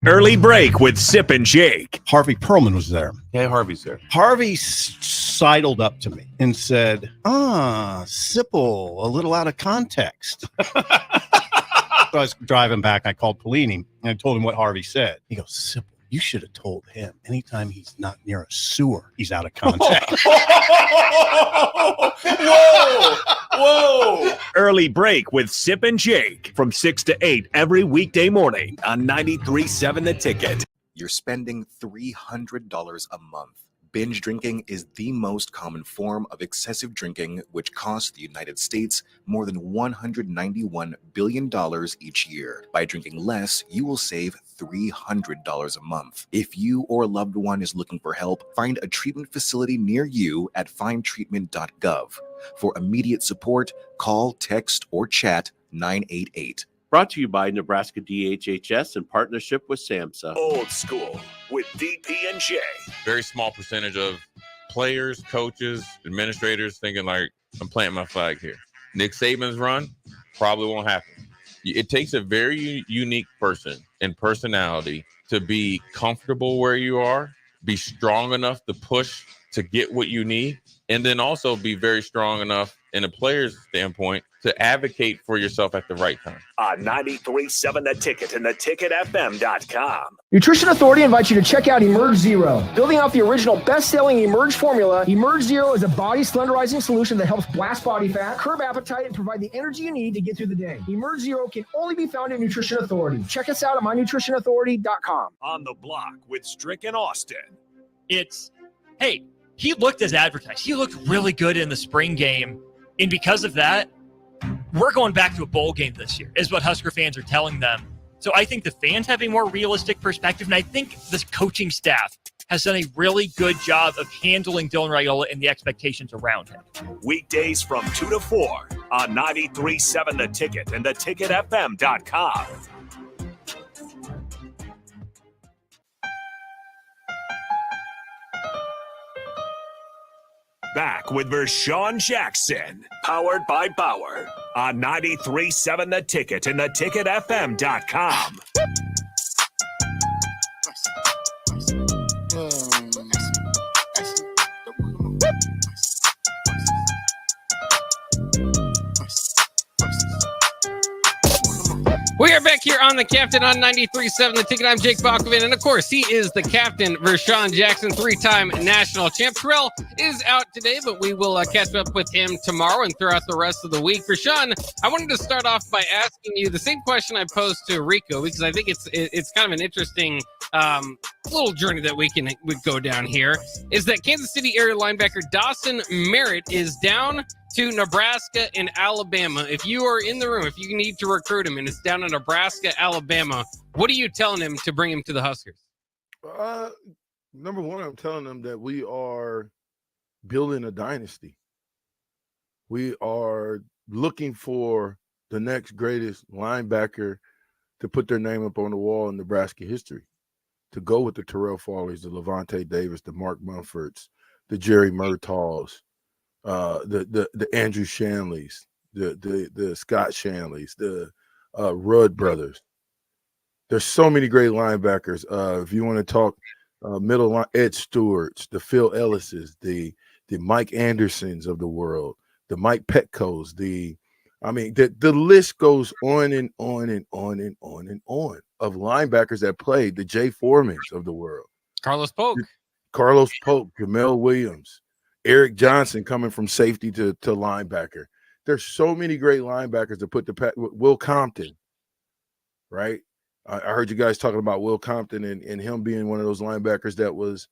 Early break with Sip and Jake. Harvey Perlman was there. Yeah, Harvey's there. Harvey sidled up to me and said, Sipple, a little out of context. So I was driving back. I called Pelini and I told him what Harvey said. He goes, Sipple, you should have told him anytime he's not near a sewer, he's out of context. Whoa! Early break with Sip and Jake from 6 to 8 every weekday morning on 93.7 The Ticket. You're spending $300 a month. Binge drinking is the most common form of excessive drinking, which costs the United States more than $191 billion each year. By drinking less, you will save $300 a month. If you or a loved one is looking for help, find a treatment facility near you at findtreatment.gov. For immediate support, call, text, or chat 988. Brought to you by Nebraska DHHS in partnership with SAMHSA. Old School with DP and J. Very small percentage of players, coaches, administrators thinking like, I'm planting my flag here. Nick Saban's run probably won't happen. It takes a very unique person and personality to be comfortable where you are, be strong enough to push to get what you need, and then also be very strong enough in a player's standpoint to advocate for yourself at the right time. On 93.7 The Ticket and theticketfm.com. Nutrition Authority invites you to check out Emerge Zero. Building off the original best-selling Emerge formula, Emerge Zero is a body slenderizing solution that helps blast body fat, curb appetite, and provide the energy you need to get through the day. Emerge Zero can only be found at Nutrition Authority. Check us out at mynutritionauthority.com. On the block with Strick and Austin. Hey, he looked as advertised. He looked really good in the spring game. And because of that, we're going back to a bowl game this year, is what Husker fans are telling them. So I think the fans have a more realistic perspective, and I think this coaching staff has done a really good job of handling Dylan Raiola and the expectations around him. Weekdays from 2 to 4 on 93.7 The Ticket and theticketfm.com. Back with Vershawn Jackson, powered by Bauer, on 93.7 The Ticket and theticketfm.com. We are back here on The Captain on 93.7 The Ticket. I'm Jake Bachman, and of course, he is the captain, Vershawn Jackson, three-time national champ. Terrell is out today, but we will catch up with him tomorrow and throughout the rest of the week. Vershawn, I wanted to start off by asking you the same question I posed to Rico, because I think it's kind of an interesting little journey that we go down here, is that Kansas City area linebacker Dawson Merritt is down to Nebraska and Alabama. If you are in the room, if you need to recruit him and it's down in Nebraska, Alabama, What are you telling him to bring him to the Huskers? Number one, I'm telling them that we are building a dynasty. We are looking for the next greatest linebacker to put their name up on the wall in Nebraska history, to go with the Terrell Farleys, the Levante Davis, the Mark Mumfords, the Jerry Murtaughs, the Andrew Shanleys, the Scott Shanleys, the Rudd brothers. There's so many great linebackers. If you want to talk middle line, Ed Stewarts, the Phil Ellises, the Mike Andersons of the world, the Mike Petcos, the list goes on and on and on and on and on of linebackers that played, the Jay Foremans of the world. Carlos Polk, Jamel Williams, Eric Johnson coming from safety to linebacker. There's so many great linebackers to put Will Compton, right? I heard you guys talking about Will Compton and him being one of those linebackers that was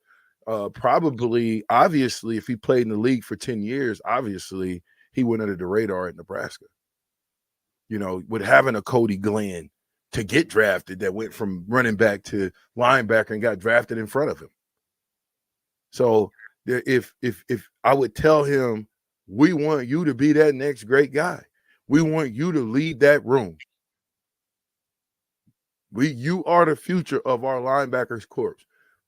probably, obviously, if he played in the league for 10 years, obviously he went under the radar at Nebraska. You know, with having a Cody Glenn to get drafted that went from running back to linebacker and got drafted in front of him. So if I would tell him, we want you to be that next great guy. We want you to lead that room. You are the future of our linebackers corps.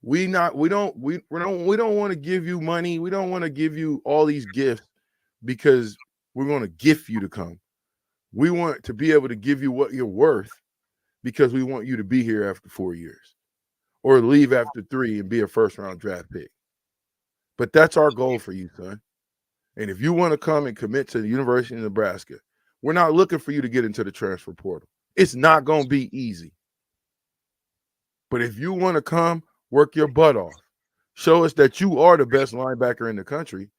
We don't want to give you money. We don't want to give you all these gifts because we're going to gift you to come. We want to be able to give you what you're worth because we want you to be here after 4 years or leave after 3 and be a first-round draft pick. But that's our goal for you, son. And if you want to come and commit to the University of Nebraska, we're not looking for you to get into the transfer portal. It's not going to be easy. But if you want to come, work your butt off, show us that you are the best linebacker in the country,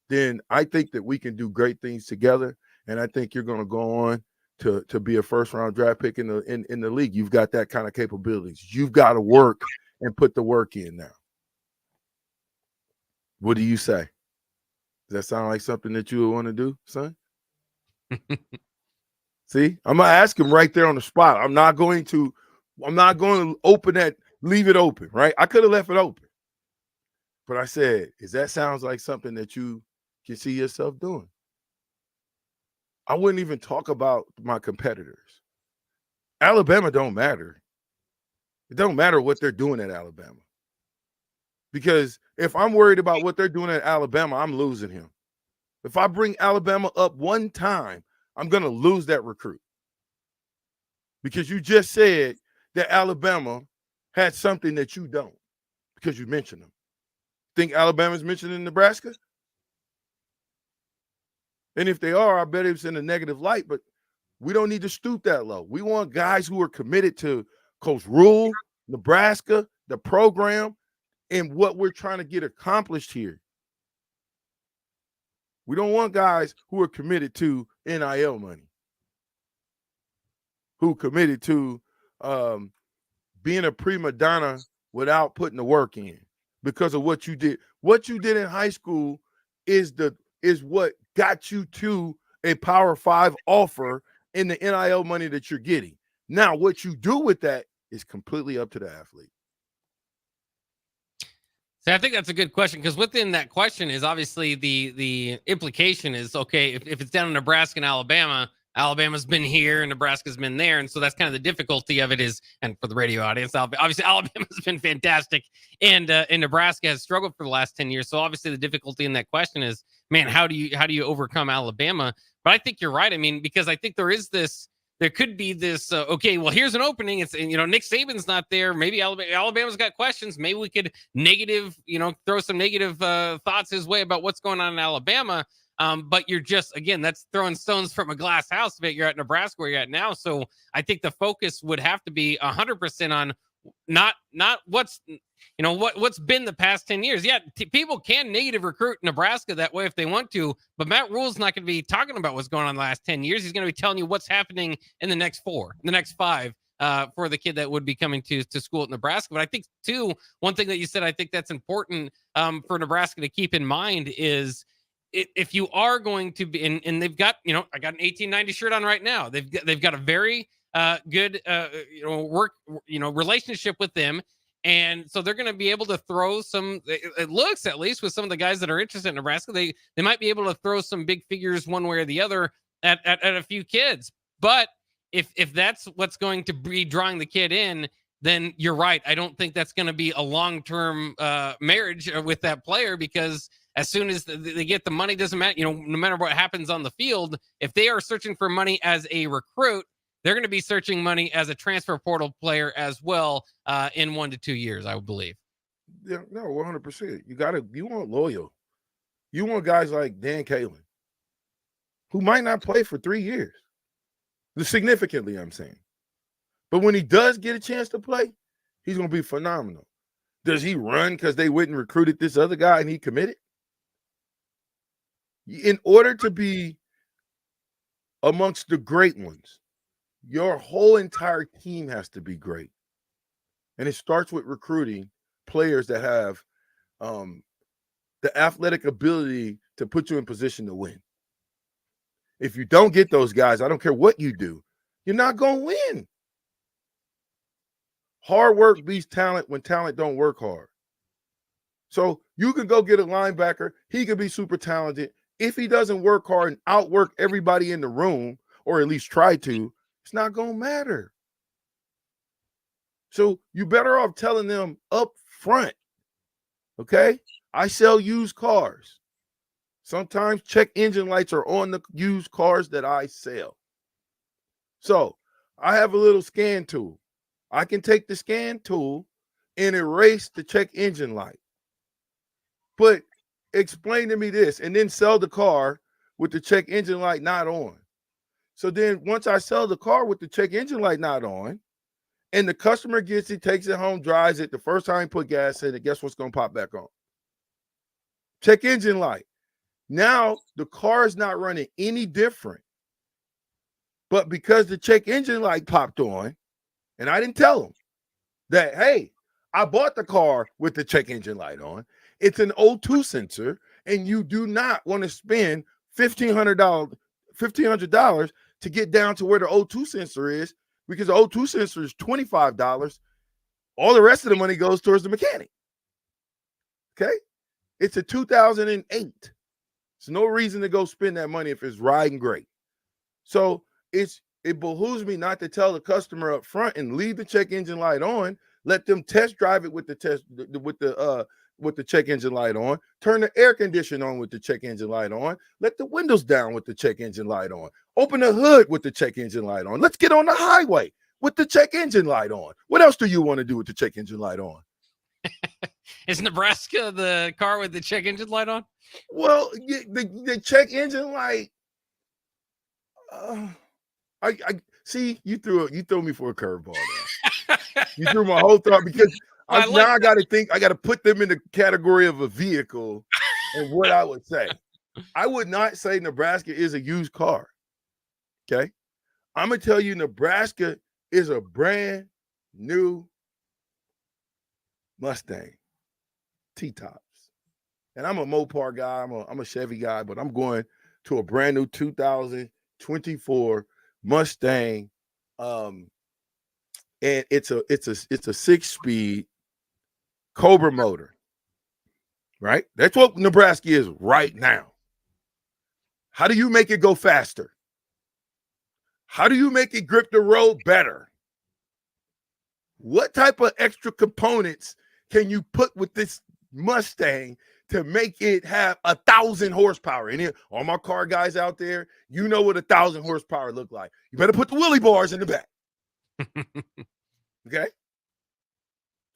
then I think that we can do great things together. And I think you're going to go on to be a first-round draft pick in the league. You've got that kind of capabilities. You've got to work and put the work in now. What do you say? Does that sound like something that you would want to do, son? See, I'm going to ask him right there on the spot. I'm not going to open that, leave it open, right? I could have left it open. But I said, that sounds like something that you can see yourself doing. I wouldn't even talk about my competitors. Alabama don't matter. It don't matter what they're doing at Alabama. Because if I'm worried about what they're doing at Alabama, I'm losing him. If I bring Alabama up one time, I'm going to lose that recruit. Because you just said that Alabama had something that you don't because you mentioned them. Think Alabama's mentioned in Nebraska? And if they are, I bet it's in a negative light, but we don't need to stoop that low. We want guys who are committed to Coach Rule, Nebraska, the program, and what we're trying to get accomplished here. We don't want guys who are committed to NIL money, who committed to being a prima donna without putting the work in because of what you did. What you did in high school is what got you to a Power 5 offer in the NIL money that you're getting. Now, what you do with that is completely up to the athlete. So I think that's a good question because within that question is obviously the implication is, okay, if it's down in Nebraska and Alabama's been here and Nebraska's been there. And so that's kind of the difficulty of it is, and for the radio audience, obviously Alabama's been fantastic and Nebraska has struggled for the last 10 years. So obviously the difficulty in that question is, man, how do you overcome Alabama? But I think you're right. I mean, because I think there could be this, okay, well, here's an opening. It's, Nick Saban's not there. Maybe Alabama's got questions. Maybe we could throw some negative thoughts his way about what's going on in Alabama. But you're just, again, that's throwing stones from a glass house. But you're at Nebraska where you're at now. So I think the focus would have to be 100% on not what's been the past 10 years. Yeah, people can negative recruit Nebraska that way if they want to, but Matt Rule's not going to be talking about what's going on in the last 10 years. He's going to be telling you what's happening in the next 5 for the kid that would be coming to school at Nebraska. But I think, too, one thing that you said, I think that's important for Nebraska to keep in mind is if you are going to be, and they've got, I got an 1890 shirt on right now. They've got a very good, work, relationship with them. And so they're going to be able to throw some, it looks at least with some of the guys that are interested in Nebraska, they might be able to throw some big figures one way or the other at a few kids. But if that's what's going to be drawing the kid in, then you're right. I don't think that's going to be a long-term marriage with that player, because as soon as they get the money, doesn't matter, no matter what happens on the field, if they are searching for money as a recruit, they're going to be searching money as a transfer portal player as well in 1 to 2 years, I would believe. Yeah, no, 100%. You want loyal. You want guys like Dan Kalen, who might not play for 3 years. Significantly, I'm saying. But when he does get a chance to play, he's going to be phenomenal. Does he run because they went and recruited this other guy and he committed? In order to be amongst the great ones, your whole entire team has to be great. And it starts with recruiting players that have the athletic ability to put you in position to win. If you don't get those guys, I don't care what you do, you're not going to win. Hard work beats talent when talent don't work hard. So you can go get a linebacker. He could be super talented. If he doesn't work hard and outwork everybody in the room, or at least try to, it's not going to matter. So you better off telling them up front, okay? I sell used cars. Sometimes check engine lights are on the used cars that I sell. So I have a little scan tool. I can take the scan tool and erase the check engine light. But explain to me this, and then sell the car with the check engine light not on. So then once I sell the car with the check engine light not on, and the customer gets it, takes it home, drives it, the first time he put gas in it, guess what's going to pop back on? Check engine light. Now the car is not running any different. But because the check engine light popped on, and I didn't tell them that, hey, I bought the car with the check engine light on. It's an O2 sensor, and you do not want to spend $1,500 to get down to where the O2 sensor is, because the O2 sensor is $25. All the rest of the money goes towards the mechanic. Okay? It's a 2008. There's no reason to go spend that money if it's riding great. So it behooves me not to tell the customer up front and leave the check engine light on. Let them test drive it with the check engine light on. Turn the air conditioner on with the check engine light on. Let the windows down with the check engine light on. Open the hood with the check engine light on. Let's get on the highway with the check engine light on. What else do you want to do with the check engine light on? Is Nebraska the car with the check engine light on? Well, the check engine light. I see you threw me for a curveball there. You threw my whole thought, because I got to think. I got to put them in the category of a vehicle and what I would say. I would not say Nebraska is a used car. Okay, I'm gonna tell you Nebraska is a brand new Mustang T-tops. And I'm a Mopar guy. I'm a Chevy guy, but I'm going to a brand new 2024 Mustang. And it's a 6-speed Cobra motor. Right? That's what Nebraska is right now. How do you make it go faster? How do you make it grip the road better? What type of extra components can you put with this Mustang to make it have 1,000 horsepower? And all my car guys out there, you know what 1,000 horsepower look like. You better put the wheelie bars in the back. Okay?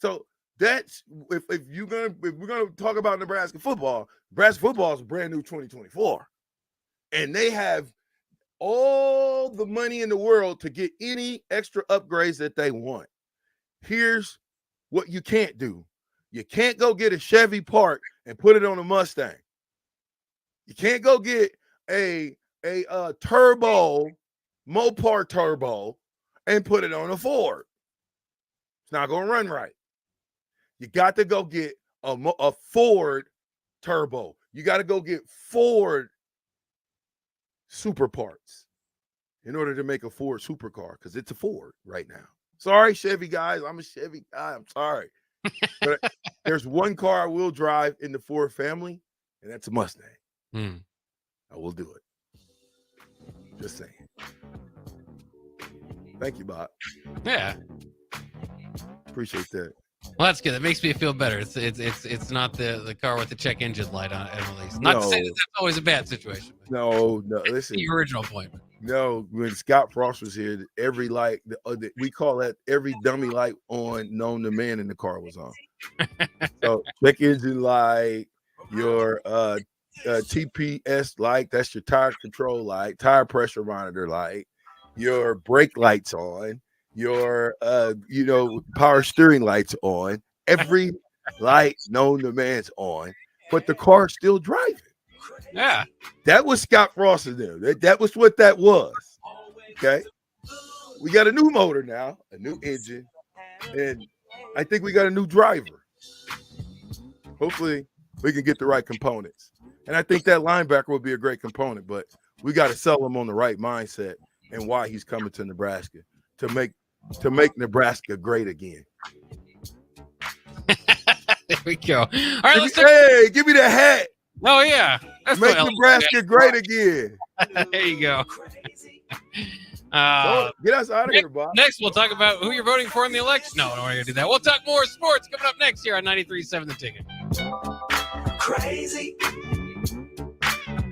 So that's if we're gonna talk about Nebraska football is a brand new 2024. And they have all the money in the world to get any extra upgrades that they want. Here's what you can't do. You can't go get a Chevy part and put it on a Mustang. You can't go get a turbo, Mopar turbo, and put it on a Ford. It's not going to run right. You got to go get a Ford turbo. You got to go get Ford super parts. in order to make a Ford supercar, because it's a Ford right now. Sorry, Chevy guys. I'm a Chevy guy. I'm sorry. But there's one car I will drive in the Ford family, and that's a Mustang. I will do it. Just saying. Thank you, Bob. Yeah. Appreciate that. Well, that's good. That makes me feel better. It's not the car with the check engine light on it, at least. Not to say that that's always a bad situation. No. Listen. The original point. No, when Scott Frost was here, every light, we call that every dummy light on known to man in the car was on. So check engine light, your TPS light, that's your tire control light, tire pressure monitor light, your brake lights on, your power steering lights on, every light known to man's on, but the car's still driving. Yeah. That was Scott Frost and them. That was what that was. Okay. We got a new motor now, a new engine, and I think we got a new driver. Hopefully we can get the right components. And I think that linebacker will be a great component, but we got to sell him on the right mindset and why he's coming to Nebraska to make Nebraska great again. There we go. All right, give me the hat. Oh yeah, that's make Nebraska great again. There you go. Get us out of here, Bob. Next, we'll talk about who you're voting for in the election. No, we're not going to do that. We'll talk more sports coming up next here on 93.7 The Ticket. Crazy.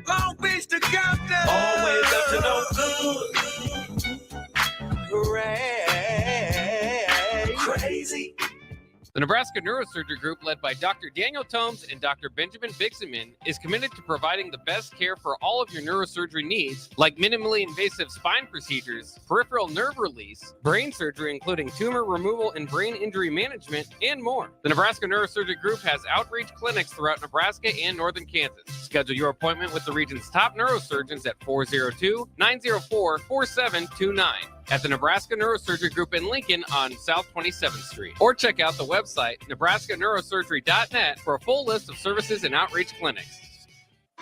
Long Beach to Compton. Always up to no good. Crazy. The Nebraska Neurosurgery Group, led by Dr. Daniel Tomes and Dr. Benjamin Bixeman, is committed to providing the best care for all of your neurosurgery needs, like minimally invasive spine procedures, peripheral nerve release, brain surgery, including tumor removal and brain injury management, and more. The Nebraska Neurosurgery Group has outreach clinics throughout Nebraska and northern Kansas. Schedule your appointment with the region's top neurosurgeons at 402-904-4729. At the Nebraska Neurosurgery Group in Lincoln on South 27th Street. Or check out the website, nebraskaneurosurgery.net, for a full list of services and outreach clinics.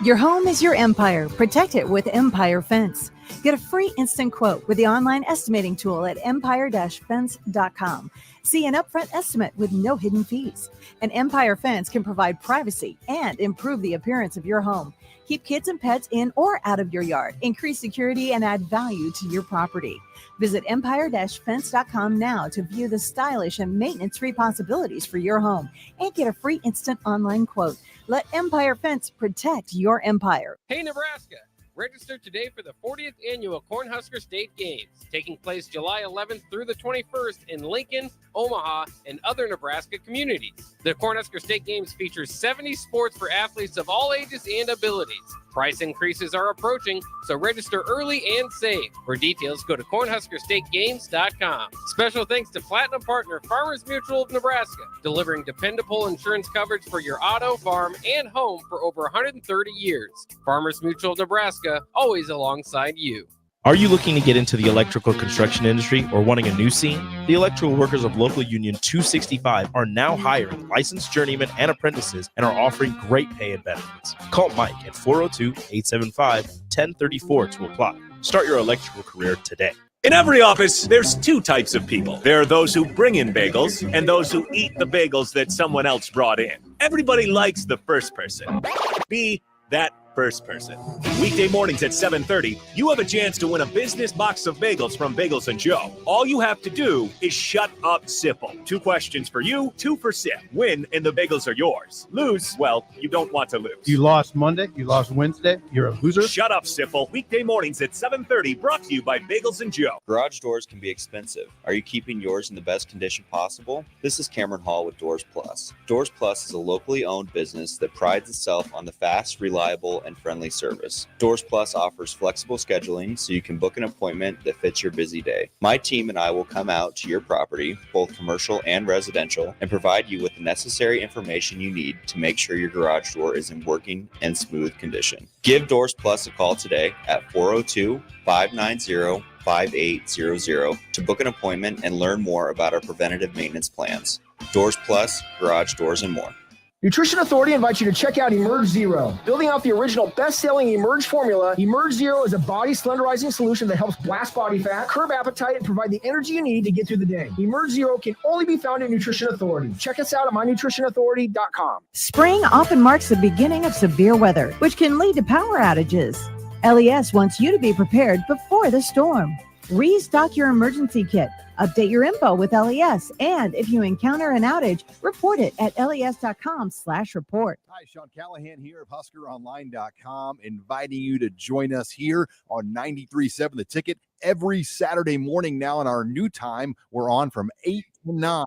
Your home is your empire. Protect it with Empire Fence. Get a free instant quote with the online estimating tool at empire-fence.com. See an upfront estimate with no hidden fees. An Empire Fence can provide privacy and improve the appearance of your home. Keep kids and pets in or out of your yard. Increase security and add value to your property. Visit empire-fence.com now to view the stylish and maintenance-free possibilities for your home and get a free instant online quote. Let Empire Fence protect your empire. Hey, Nebraska! Register today for the 40th annual Cornhusker State Games, taking place July 11th through the 21st in Lincoln, Omaha, and other Nebraska communities. The Cornhusker State Games features 70 sports for athletes of all ages and abilities. Price increases are approaching, so register early and save. For details, go to cornhuskerstategames.com. Special thanks to Platinum Partner Farmers Mutual of Nebraska, delivering dependable insurance coverage for your auto, farm, and home for over 130 years. Farmers Mutual of Nebraska, always alongside you. Are you looking to get into the electrical construction industry or wanting a new scene? The electrical workers of Local Union 265 are now hiring licensed journeymen and apprentices and are offering great pay and benefits. Call Mike at 402-875-1034 to apply. Start your electrical career today. In every office, there's two types of people. There are those who bring in bagels and those who eat the bagels that someone else brought in. Everybody likes the first person. Be that first person. Weekday mornings at 7:30, you have a chance to win a business box of bagels from Bagels & Joe. All you have to do is shut up, Sipple. 2 questions for you, 2 for Sip. Win, and the bagels are yours. Lose, well, you don't want to lose. You lost Monday, you lost Wednesday, you're a loser. Shut up, Sipple. Weekday mornings at 7:30, brought to you by Bagels & Joe. Garage doors can be expensive. Are you keeping yours in the best condition possible? This is Cameron Hall with Doors Plus. Doors Plus is a locally owned business that prides itself on the fast, reliable, and friendly service. Doors Plus offers flexible scheduling so you can book an appointment that fits your busy day. My team and I will come out to your property, both commercial and residential, and provide you with the necessary information you need to make sure your garage door is in working and smooth condition. Give Doors Plus a call today at 402-590-5800 to book an appointment and learn more about our preventative maintenance plans. Doors Plus, garage doors, and more. Nutrition Authority invites you to check out Emerge Zero. Building out the original best-selling Emerge formula, Emerge Zero is a body slenderizing solution that helps blast body fat, curb appetite, and provide the energy you need to get through the day. Emerge Zero can only be found at Nutrition Authority. Check us out at mynutritionauthority.com. Spring often marks the beginning of severe weather, which can lead to power outages. LES wants you to be prepared before the storm. Restock your emergency kit, update your info with LES, and if you encounter an outage, report it at les.com/report. Hi, Sean Callahan here of HuskerOnline.com, inviting you to join us here on 93.7 The Ticket every Saturday morning now in our new time. We're on from 8 to 9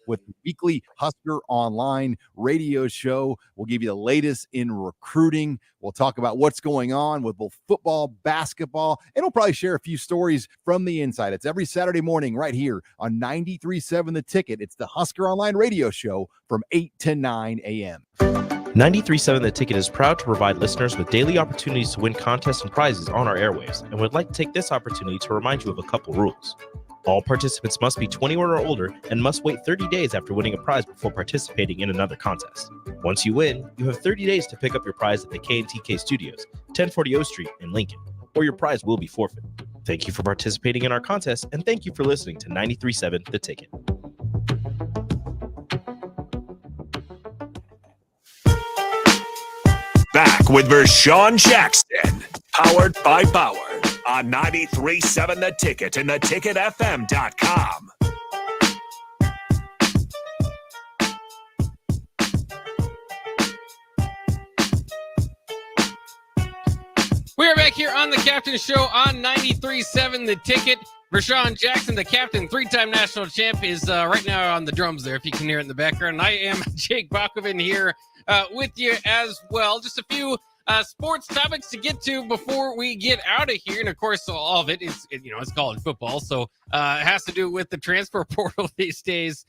with the weekly Husker Online radio show. We'll give you the latest in recruiting. We'll talk about what's going on with both football, basketball, and we'll probably share a few stories from the inside. It's every Saturday morning right here on 93.7 The Ticket. It's the Husker Online radio show from 8 to 9 a.m. 93.7 The Ticket is proud to provide listeners with daily opportunities to win contests and prizes on our airwaves, and would like to take this opportunity to remind you of a couple rules. All participants must be 21 or older and must wait 30 days after winning a prize before participating in another contest. Once you win, you have 30 days to pick up your prize at the K&TK Studios, 1040 O Street in Lincoln, or your prize will be forfeit. Thank you for participating in our contest, and thank you for listening to 93.7 The Ticket. Back with Vershawn Jackson, powered by Bauer on 93.7 The Ticket and theticketfm.com. We are back here on the Captain Show on 93.7 The Ticket. Vershawn Jackson, the captain, three-time national champ, is right now on the drums there, if you can hear it in the background. And I am Jake Bakoven here with you as well. Just a few sports topics to get to before we get out of here. And of course, all of it is, it's college football. So it has to do with the transfer portal these days.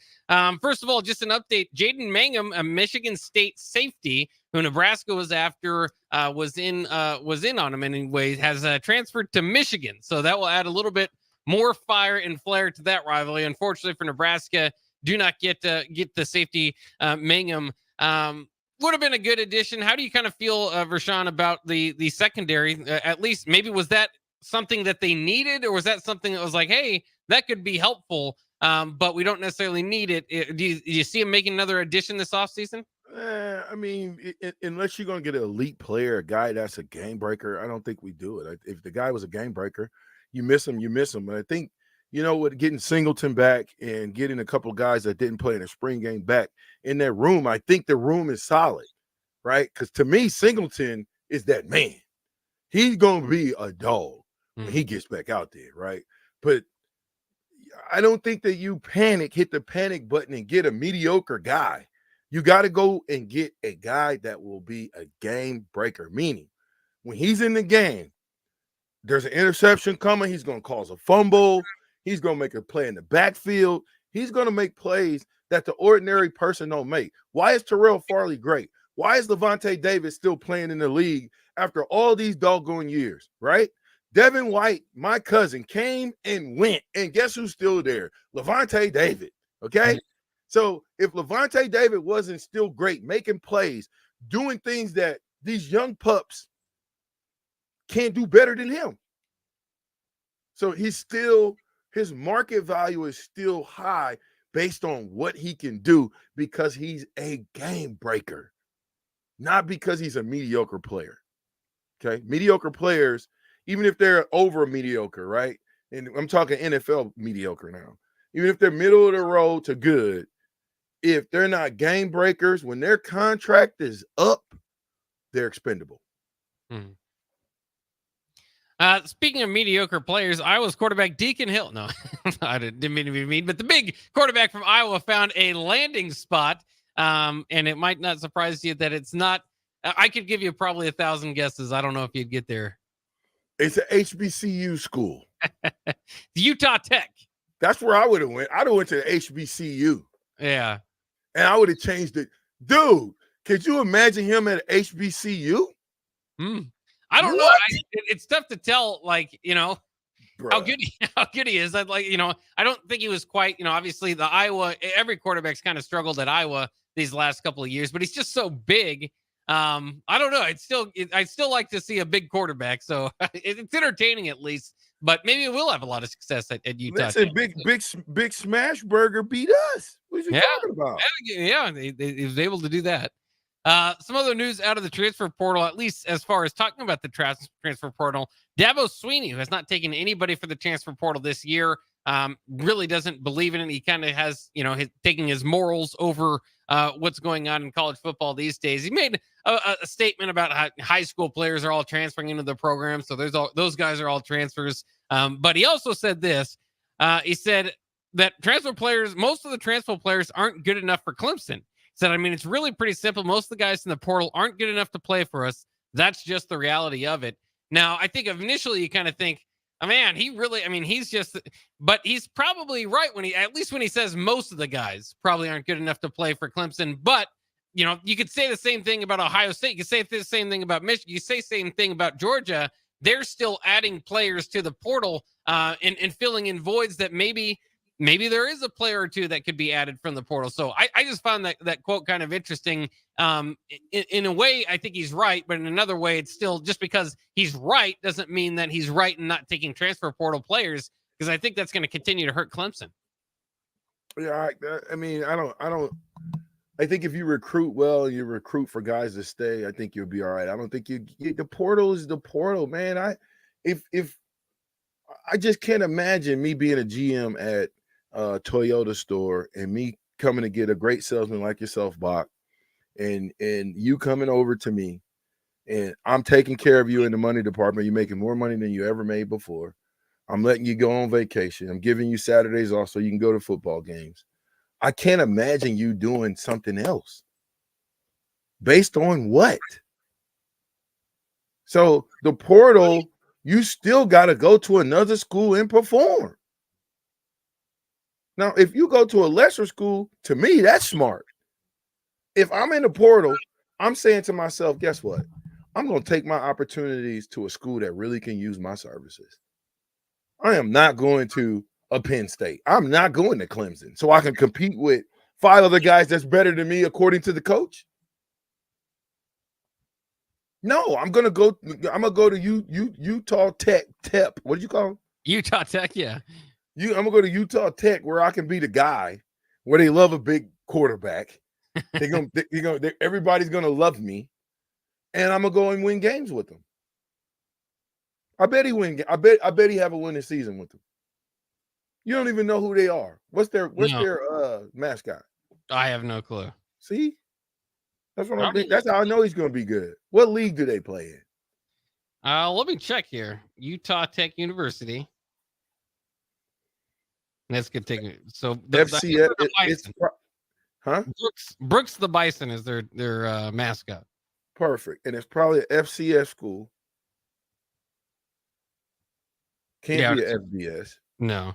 First of all, just an update. Jaden Mangum, a Michigan State safety who Nebraska was after, was in on him anyway, has transferred to Michigan. So that will add a little bit more fire and flair to that rivalry. Unfortunately for Nebraska, do not get the safety Mangum. Would have been a good addition. How do you kind of feel, Vershawn, about the secondary? At least maybe was that something that they needed, or was that something that was like, hey, that could be helpful, but we don't necessarily need it? Do you see him making another addition this offseason? I mean, unless you're going to get an elite player, a guy that's a game breaker, I don't think we do it. If the guy was a game breaker, you miss him. And I think, with getting Singleton back and getting a couple of guys that didn't play in the spring game back in that room, I think the room is solid, right? Because to me, Singleton is that man. He's going to be a dog when he gets back out there, right? But I don't think that you hit the panic button and get a mediocre guy. You got to go and get a guy that will be a game breaker, meaning when he's in the game, there's an interception coming. He's going to cause a fumble. He's going to make a play in the backfield. He's going to make plays that the ordinary person don't make. Why is Terrell Farley great? Why is Levante Davis still playing in the league after all these doggone years, right? Devin White, my cousin, came and went, and guess who's still there? Levante David, okay? So if Levante David wasn't still great, making plays, doing things that these young pups can't do better than him. So his market value is still high based on what he can do because he's a game breaker, not because he's a mediocre player. Okay. Mediocre players, even if they're over mediocre, right? And I'm talking NFL mediocre now. Even if they're middle of the road to good, if they're not game breakers, when their contract is up, they're expendable. Speaking of mediocre players, Iowa's quarterback Deacon Hill. No, I didn't mean to be mean, but the big quarterback from Iowa found a landing spot. And it might not surprise you that it's not. I could give you probably 1,000 guesses. I don't know if you'd get there. It's an HBCU school. Utah Tech. That's where I would have went. I'd have went to the HBCU. Yeah. And I would have changed it. Dude, could you imagine him at an HBCU? I don't know. It's tough to tell, how good he is. I don't think he was quite, obviously the Iowa, every quarterback's kind of struggled at Iowa. these last couple of years, but he's just so big. I don't know. I'd still like to see a big quarterback. So it's entertaining at least, but maybe we'll have a lot of success at Utah. Listen, big Smash Burger beat us. What are you talking about? Yeah, he was able to do that. Some other news out of the transfer portal, at least as far as talking about the transfer portal. Dabo Sweeney, who has not taken anybody for the transfer portal this year, really doesn't believe in it. He kind of has, taking his morals over what's going on in college football these days. He made a statement about how high school players are all transferring into the program, so those guys are all transfers. But he also said this. He said that most of the transfer players aren't good enough for Clemson. Said, it's really pretty simple. Most of the guys in the portal aren't good enough to play for us. That's just the reality of it. Now, I think initially you kind of think, oh, man, but he's probably right at least when he says most of the guys probably aren't good enough to play for Clemson. But, you could say the same thing about Ohio State. You could say the same thing about Michigan. You say the same thing about Georgia. They're still adding players to the portal and filling in voids that maybe there is a player or two that could be added from the portal. So I just found that quote kind of interesting. In a way, I think he's right, but in another way, it's still just because he's right doesn't mean that he's right in not taking transfer portal players, because I think that's going to continue to hurt Clemson. Yeah, I think if you recruit well, you recruit for guys to stay, I think you'll be all right. I don't think the portal is the portal, man. I just can't imagine me being a GM at Toyota store and me coming to get a great salesman like yourself, Bach, and you coming over to me and I'm taking care of you in the money department. You're making more money than you ever made before. I'm letting you go on vacation. I'm giving you Saturdays off so you can go to football games. I can't imagine you doing something else. Based on what? So the portal, you still got to go to another school and perform. Now, if you go to a lesser school, to me, that's smart. If I'm in the portal, I'm saying to myself, guess what? I'm going to take my opportunities to a school that really can use my services. I am not going to a Penn State. I'm not going to Clemson so I can compete with 5 other guys that's better than me according to the coach. No, I'm gonna go to Utah Tech. What did you call them? Utah Tech, yeah. I'm gonna go to Utah Tech where I can be the guy where they love a big quarterback. Everybody's gonna love me, and I'm gonna go and win games with them. I bet he win. I bet he have a winning season with them. You don't even know who they are. What's their mascot? I have no clue. See, that's how I know he's going to be good. What league do they play in? Let me check here. Utah Tech University. That's good. So FCS. Brooks the Bison is their mascot. Perfect, and it's probably an FCS school. Can't be an FBS. No.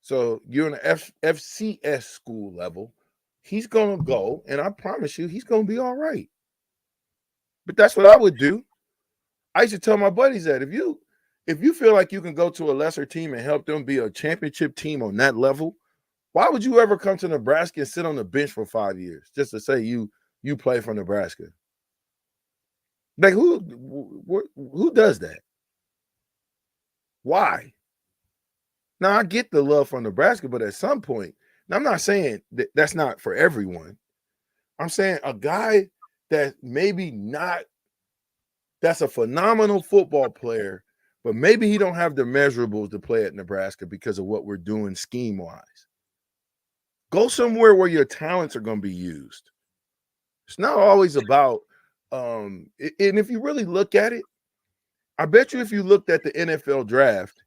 So you're in an FCS school level. He's going to go, and I promise you, he's going to be all right. But that's what I would do. I used to tell my buddies that if you feel like you can go to a lesser team and help them be a championship team on that level, why would you ever come to Nebraska and sit on the bench for 5 years just to say you play for Nebraska? Like who does that? Why? Now, I get the love from Nebraska, but at some point, now I'm not saying that's not for everyone. I'm saying a guy that maybe not, that's a phenomenal football player, but maybe he don't have the measurables to play at Nebraska because of what we're doing scheme-wise. Go somewhere where your talents are going to be used. It's not always about, and if you really look at it, I bet you if you looked at the NFL draft,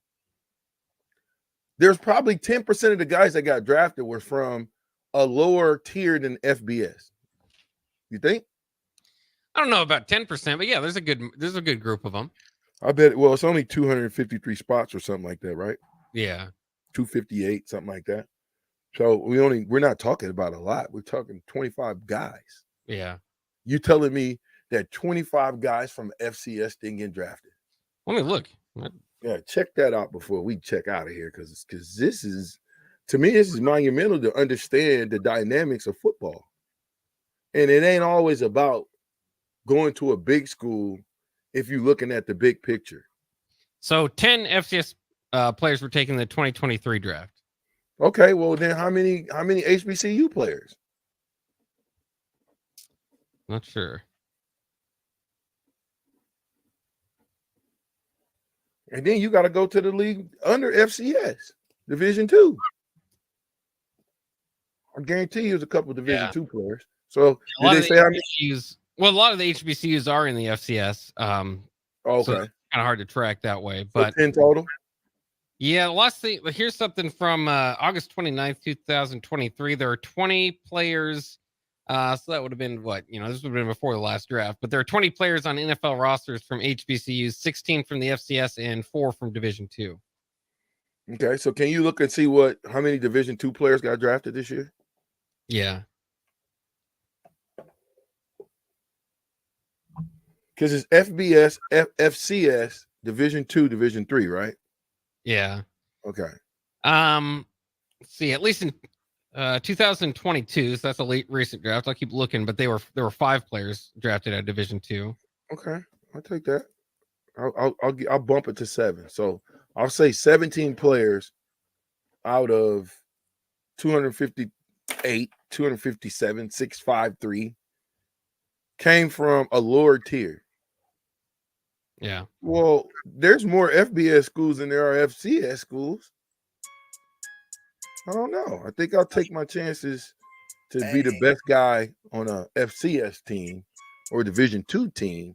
there's probably 10% of the guys that got drafted were from a lower tier than FBS. You think? I don't know about 10%, but yeah, there's a good group of them. I bet. Well, it's only 253 spots or something like that, right? Yeah, 258, something like that. So we're not talking about a lot. We're talking 25 guys. Yeah. You telling me that 25 guys from FCS didn't get drafted? Let me look. Yeah, check that out before we check out of here, because this is, to me, this is monumental to understand the dynamics of football. And it ain't always about going to a big school if you're looking at the big picture. So 10 FCS players were taking the 2023 draft. Okay, well then how many HBCU players? Not sure. And then you got to go to the league under FCS, Division II. I guarantee you there's a couple of Division II players. So A lot did of they say the how many? HBCUs, well, a lot of the HBCUs are in the FCS. Okay. So it's kind of hard to track that way. So But 10 total? yeah, last thing, here's something from August 29th, 2023. There are 20 players. So that would have been what? This would have been before the last draft. But there are 20 players on NFL rosters from HBCUs, 16 from the FCS, and 4 from Division II. Okay, so can you look and see how many Division II players got drafted this year? Yeah. Because it's FBS, FCS, Division II, Division III, right? Yeah. Okay. Let's see, at least in 2022, so that's a recent draft. I'll keep looking, but there were 5 players drafted at Division II. Okay, I'll take that. I'll bump it to 7. So I'll say 17 players out of 258, 257, 653 came from a lower tier. Yeah. Well, there's more FBS schools than there are FCS schools. I don't know. I think I'll take my chances to be the best guy on a FCS team or Division II team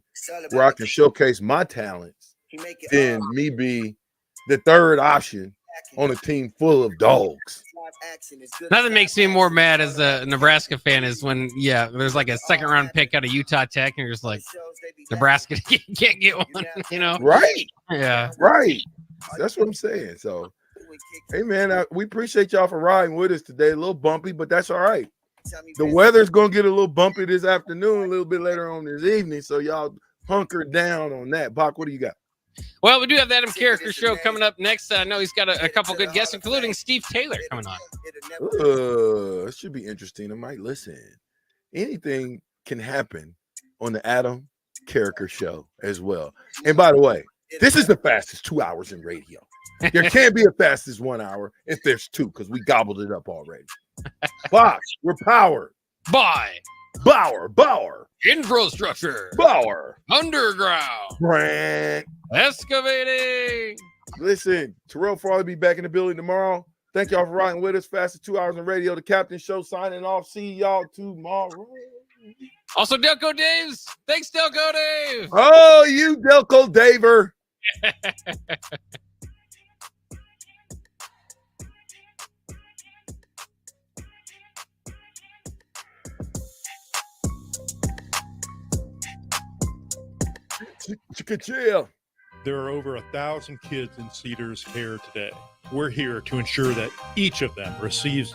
where I can showcase my talents than me be the third option on a team full of dogs. Nothing makes me more mad as a Nebraska fan is when, there's like a second round pick out of Utah Tech, and you're just like, Nebraska can't get one, Right. Yeah. Right. That's what I'm saying. So, hey, man, we appreciate y'all for riding with us today. A little bumpy, but that's all right. The weather's going to get a little bumpy this afternoon, a little bit later on this evening, so y'all hunker down on that. Bach, what do you got? Well, we do have the Adam Character Show coming up next. I know he's got a couple good guests, including Steve Taylor coming on. It should be interesting. I might listen. Anything can happen on the Adam Character Show as well. And by the way, this is the fastest 2 hours in radio. There can't be a fastest 1 hour if there's 2, because we gobbled it up already. Box, we're powered by Bauer, Infrastructure, Bauer, Underground, Grant, Excavating. Listen, Terrell Farley be back in the building tomorrow. Thank y'all for riding with us. Fastest 2 hours in radio. The Captain Show signing off. See y'all tomorrow. Also, Delco Dave's. Thanks, Delco Dave. Oh, you Delco Daver. There are over 1,000 kids in Cedar's care today. We're here to ensure that each of them receives